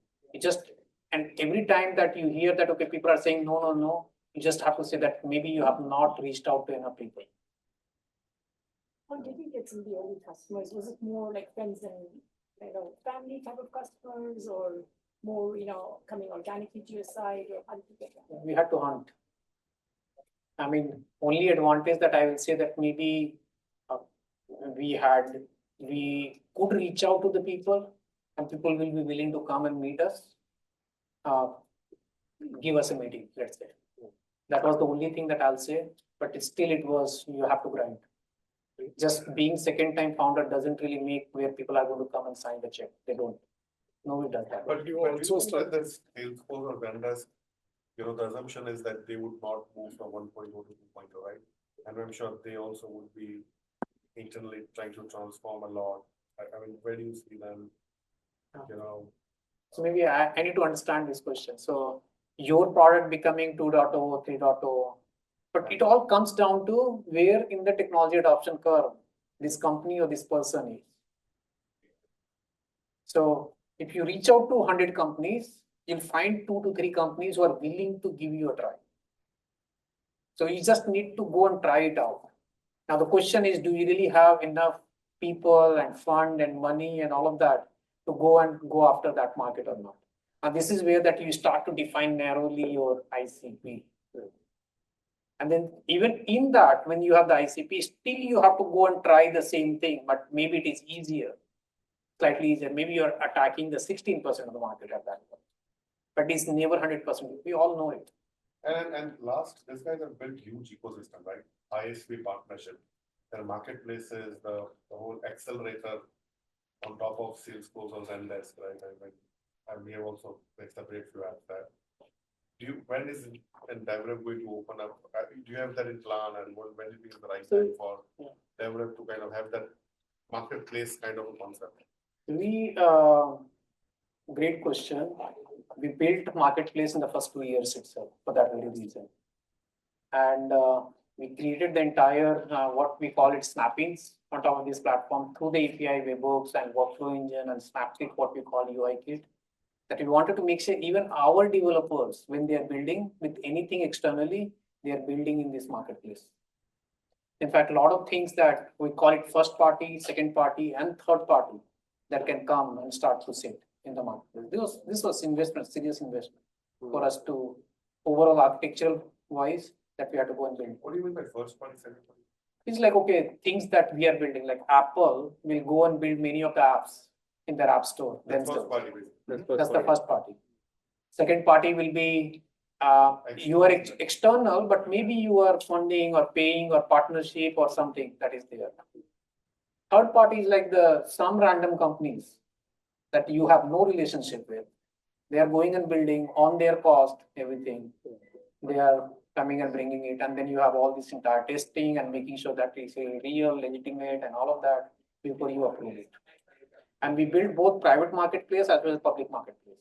And every time that you hear that, okay, people are saying no, you just have to say that maybe you have not reached out to enough people. How did you get some of the early customers? Was it more like friends and family type of customers, or more, coming organically to your side, or how did you get that? We had to hunt. I mean, only advantage that I will say that maybe we could reach out to the people and people will be willing to come and meet us, give us a meeting, let's say. That was the only thing that I'll say, but you have to grind. Just being second time founder doesn't really make where people are going to come and sign the check. They don't. Nobody does that. But you also said that Salesforce or vendors, the assumption is that they would not move from 1.0 to 2.0, right? And I'm sure they also would be internally trying to transform a lot. I mean, where do you see them, So maybe I need to understand this question. So your product becoming 2.0, 3.0, but it all comes down to where in the technology adoption curve this company or this person is. So if you reach out to 100 companies, you'll find 2 to 3 companies who are willing to give you a try. So you just need to go and try it out. Now the question is, do you really have enough people and fund and money and all of that to go after that market or not? And this is where that you start to define narrowly your ICP. And then even in that, when you have the ICP, still you have to go and try the same thing, but maybe it is easier, slightly easier. Maybe you're attacking the 16% of the market at that point, but it's never 100%. We all know it. And last, these guys have built huge ecosystem, right? ISV partnership, their marketplaces, the whole accelerator on top of Salesforce or Zendesk, right? And we have also separate few apps there. When is DevRev going to open up? Do you have that in plan, and when will be the right time for DevRev to kind of have that marketplace kind of a concept? Great question. We built marketplace in the first 2 years itself for that very reason. And we created the entire, what we call it, snappings on top of this platform through the API webhooks and workflow engine and Snapkit, what we call UI kit. That we wanted to make sure even our developers, when they are building with anything externally, they are building in this marketplace. In fact, a lot of things that we call it first party, second party, and third party that can come and start to sit in the marketplace. This was investment, serious investment for us to overall architectural wise that we had to go and build. What do you mean by first party, second party? It's like, okay, things that we are building, like Apple will go and build many of the apps in their app store. That's first party, basically. That's the first party. Second party will be you are external, but maybe you are funding or paying or partnership or something that is there. Third party is like some random companies that you have no relationship with. They are going and building on their cost, everything. They are coming and bringing it, and then you have all this entire testing and making sure that it's real, legitimate, and all of that before you approve it. And we built both private marketplace as well as public marketplace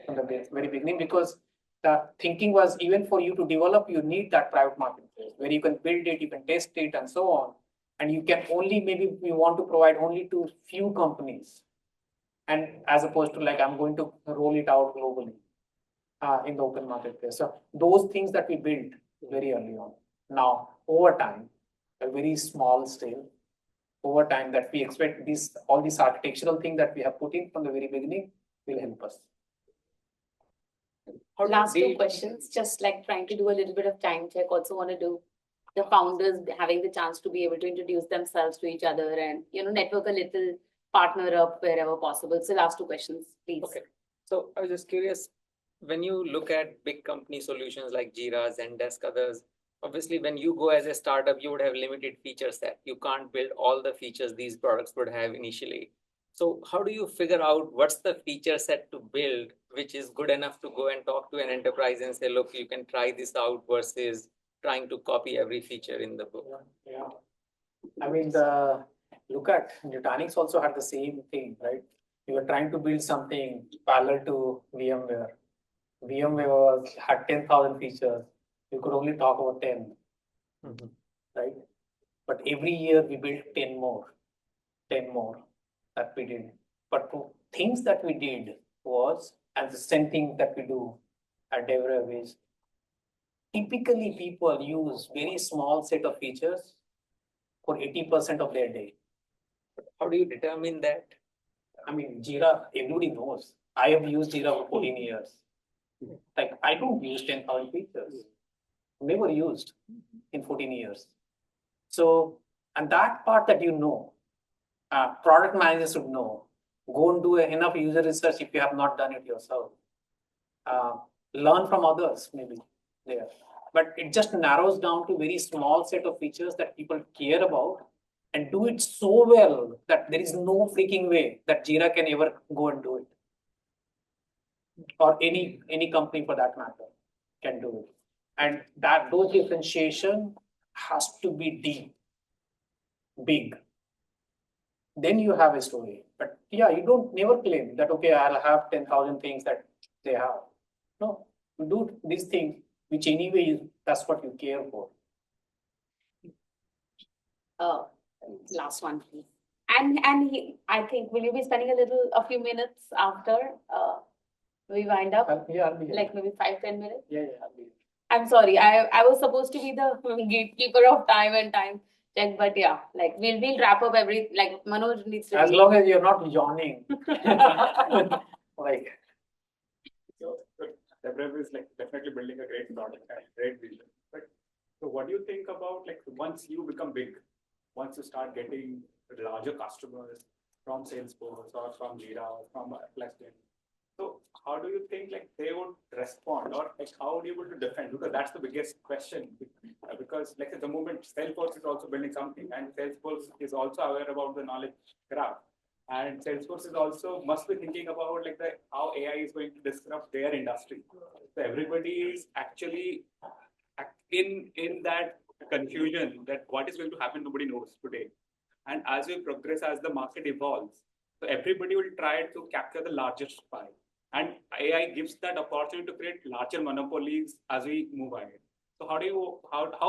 from the very beginning, because the thinking was even for you to develop, you need that private marketplace where you can build it, you can test it, and so on. And you can only, maybe we want to provide only to few companies. And as opposed to like, I'm going to roll it out globally in the open marketplace. So those things that we built very early on. Now, over time, a very small scale, over time that we expect all these architectural things that we have put in from the very beginning will help us. Last 2 questions, just like trying to do a little bit of time check. Also want to do the founders having the chance to be able to introduce themselves to each other and, network a little, partner up wherever possible. So last 2 questions, please. Okay. So I was just curious, when you look at big company solutions like Jira, Zendesk, others, obviously when you go as a startup, you would have limited feature set. You can't build all the features these products would have initially. So how do you figure out what's the feature set to build, which is good enough to go and talk to an enterprise and say, look, you can try this out versus trying to copy every feature in the book? Yeah. I mean, look at Nutanix also had the same thing, right? We were trying to build something parallel to VMware. VMware had 10,000 features. We could only talk about 10, right? But every year we built 10 more that we did. But things that we did was, and the same thing that we do at DevRev is, typically people use very small set of features for 80% of their day. How do you determine that? I mean, Jira, everybody knows. I have used Jira for 14 years. Like, I don't use 10,000 features. Never used in 14 years. So, and that part that product managers should know. Go and do enough user research if you have not done it yourself. Learn from others, maybe there. But it just narrows down to very small set of features that people care about and do it so well that there is no freaking way that Jira can ever go and do it. Or any company for that matter can do it. And that those differentiation has to be deep, big. Then you have a story. But yeah, you don't never claim that, okay, I'll have 10,000 things that they have. No, you do these things, which anyway, that's what you care for. Last one, please. And I think, will you be spending a few minutes after we wind up? I'll be here. Like maybe 5-10 minutes? Yeah, I'll be here. I'm sorry, I was supposed to be the gatekeeper of time and time check, but yeah, like we'll wrap up like Manoj needs to. As long as you're not yawning. Like. So, DevRev is like definitely building a great product and great vision. But so what do you think about like once you become big, once you start getting larger customers from Salesforce or from Jira or from Atlassian? So how do you think like they would respond, or like how are you able to defend? Because that's the biggest question. Because like at the moment, Salesforce is also building something, and Salesforce is also aware about the knowledge graph. And Salesforce is also must be thinking about like how AI is going to disrupt their industry. So everybody is actually in that confusion that what is going to happen, nobody knows today. And as we progress, as the market evolves, so everybody will try to capture the largest pie. And AI gives that opportunity to create larger monopolies as we move ahead. So how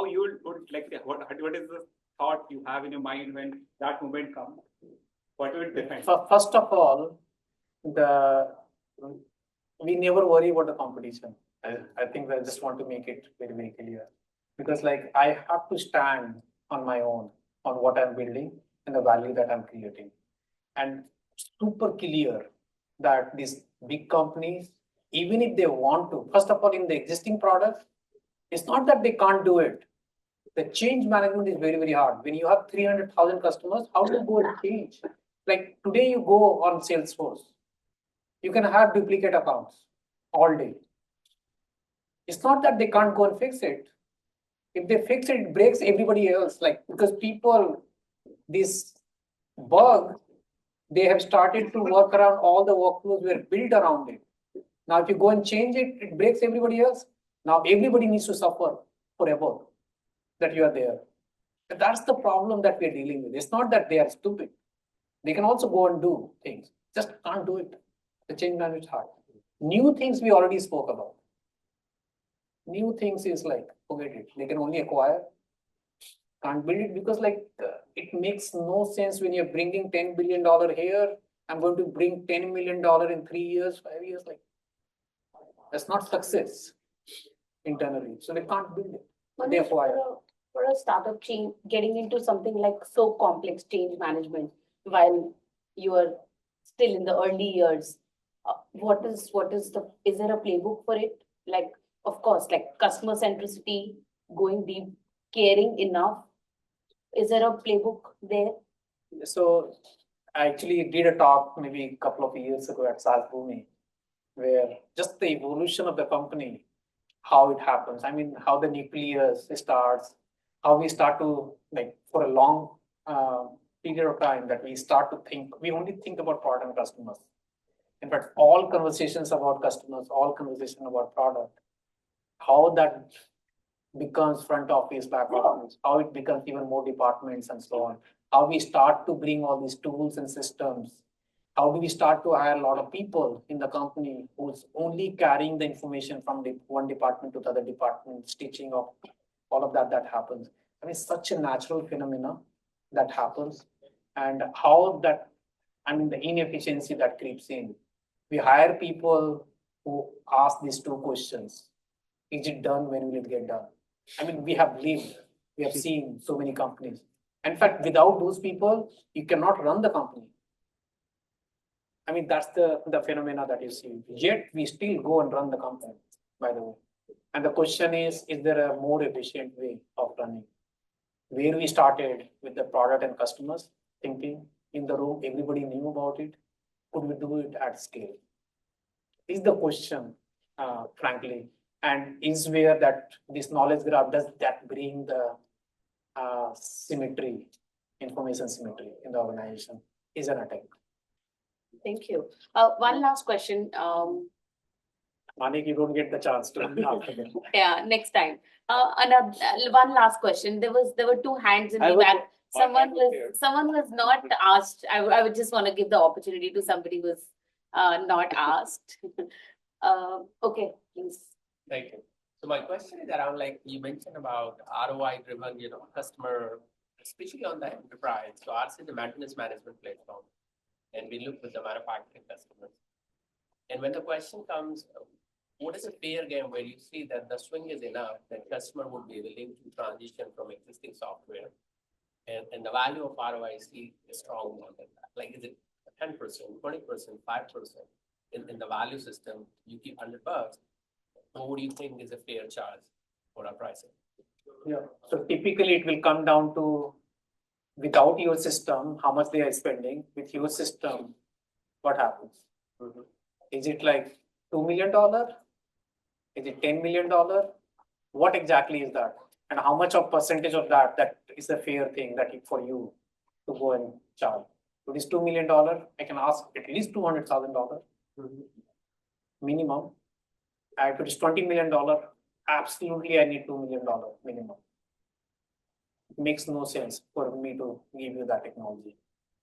you would like what is the thought you have in your mind when that moment comes? What will it depend? First of all, we never worry about the competition. I think I just want to make it very, very clear. Because like I have to stand on my own, on what I'm building and the value that I'm creating. And super clear that these big companies, even if they want to, first of all, in the existing product, it's not that they can't do it. The change management is very, very hard. When you have 300,000 customers, how do you go and change? Like today you go on Salesforce, you can have duplicate accounts all day. It's not that they can't go and fix it. If they fix it, it breaks everybody else. Like because people, this bug, they have started to work around all the workflows were built around it. Now, if you go and change it, it breaks everybody else. Now everybody needs to suffer forever that you are there. But that's the problem that we're dealing with. It's not that they are stupid. They can also go and do things. Just can't do it. The change management is hard. New things we already spoke about. New things is like, forget it. They can only acquire. Can't build it because like it makes no sense when you're bringing $10 billion here. I'm going to bring $10 million in 3 years, 5 years. Like that's not success internally. So they can't build it. Manoj, They acquire. For a startup change, getting into something like so complex change management while you are still in the early years, is there a playbook for it? Like, of course, like customer centricity, going deep, caring enough. Is there a playbook there? So I actually did a talk maybe a couple of years ago at SaaS AI, where just the evolution of the company, how it happens. I mean, how the nucleus starts, how we start to like for a long period of time that we start to think, we only think about product and customers. In fact, all conversations about customers, all conversation about product, how that becomes front office, back office, how it becomes even more departments and so on, how we start to bring all these tools and systems, how do we start to hire a lot of people in the company who's only carrying the information from one department to the other department, stitching of all of that happens. I mean, such a natural phenomena that happens, and how that, I mean, the inefficiency that creeps in. We hire people who ask these two questions. Is it done? When will it get done? I mean, we have seen so many companies. In fact, without those people, you cannot run the company. I mean, that's the phenomena that you see. Yet we still go and run the company, by the way. And the question is there a more efficient way of running? Where we started with the product and customers thinking in the room, everybody knew about it. Could we do it at scale? Is the question, frankly, and is where that this knowledge graph, does that bring the symmetry, information symmetry in the organization, is an attempt. Thank you. One last question. Manik, you don't get the chance to. Yeah, next time. Another one last question. There were two hands in the back. Someone was not asked. I would just want to give the opportunity to somebody who's not asked. Okay, please. Thank you. So my question is around, like you mentioned about ROI driven, customer, especially on the enterprise. So ours is the maintenance management platform, and we look with the manufacturing customers. And when the question comes, what is a fair game where you see that the swing is enough that customer would be willing to transition from existing software, and the value of ROIC is strong more than that? Like, is it 10%, 20%, 5% in the value system? You keep $100. What do you think is a fair charge for our pricing? Yeah. So typically it will come down to, without your system, how much they are spending. With your system, what happens? Is it like $2 million? Is it $10 million? What exactly is that? And how much of percentage of that is a fair thing that for you to go and charge? If it is $2 million, I can ask at least $200,000 minimum. If it is $20 million, absolutely I need $2 million minimum. It makes no sense for me to give you that technology.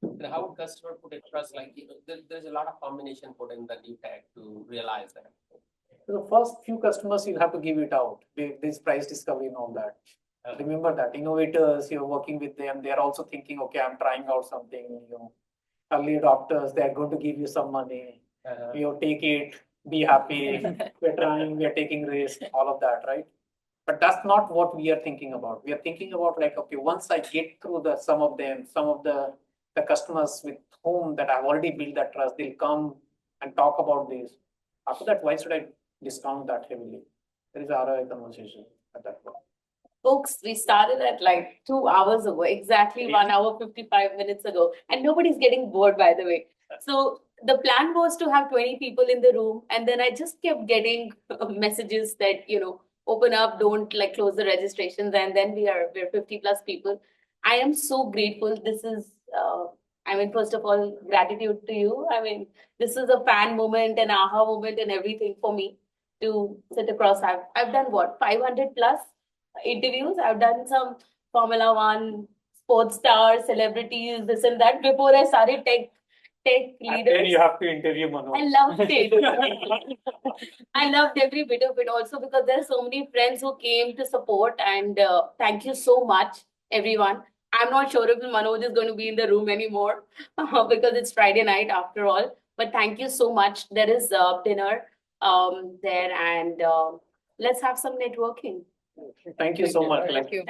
And how would customer put a trust? Like, there's a lot of combination put in the new tech to realize that. So the first few customers, you have to give it out. This price discovery and all that. Remember that innovators, you're working with them. They're also thinking, okay, I'm trying out something. Early adopters, they're going to give you some money. You take it, be happy. We're trying, we're taking risks, all of that, right? But that's not what we are thinking about. We are thinking about, like, okay, once I get through some of the customers with whom that I've already built that trust, they'll come and talk about this. After that, why should I discount that heavily? There is ROI conversation at that point. Folks, we started at like 2 hours ago, exactly 1 hour, 55 minutes ago, and nobody's getting bored, by the way. So the plan was to have 20 people in the room, and then I just kept getting messages that, open up, don't like close the registrations, and then we're 50 plus people. I am so grateful. This is, first of all, gratitude to you. This is a fan moment, an aha moment, and everything for me to sit across. I've done what, 500 plus interviews. I've done some Formula One, sports stars, celebrities, this and that before I started tech leaders. And then you have to interview Manoj. I loved it. I loved every bit of it also because there are so many friends who came to support, and thank you so much, everyone. I'm not sure if Manoj is going to be in the room anymore because it's Friday night after all. But thank you so much. There is dinner there, and let's have some networking. Thank you so much. Thank you.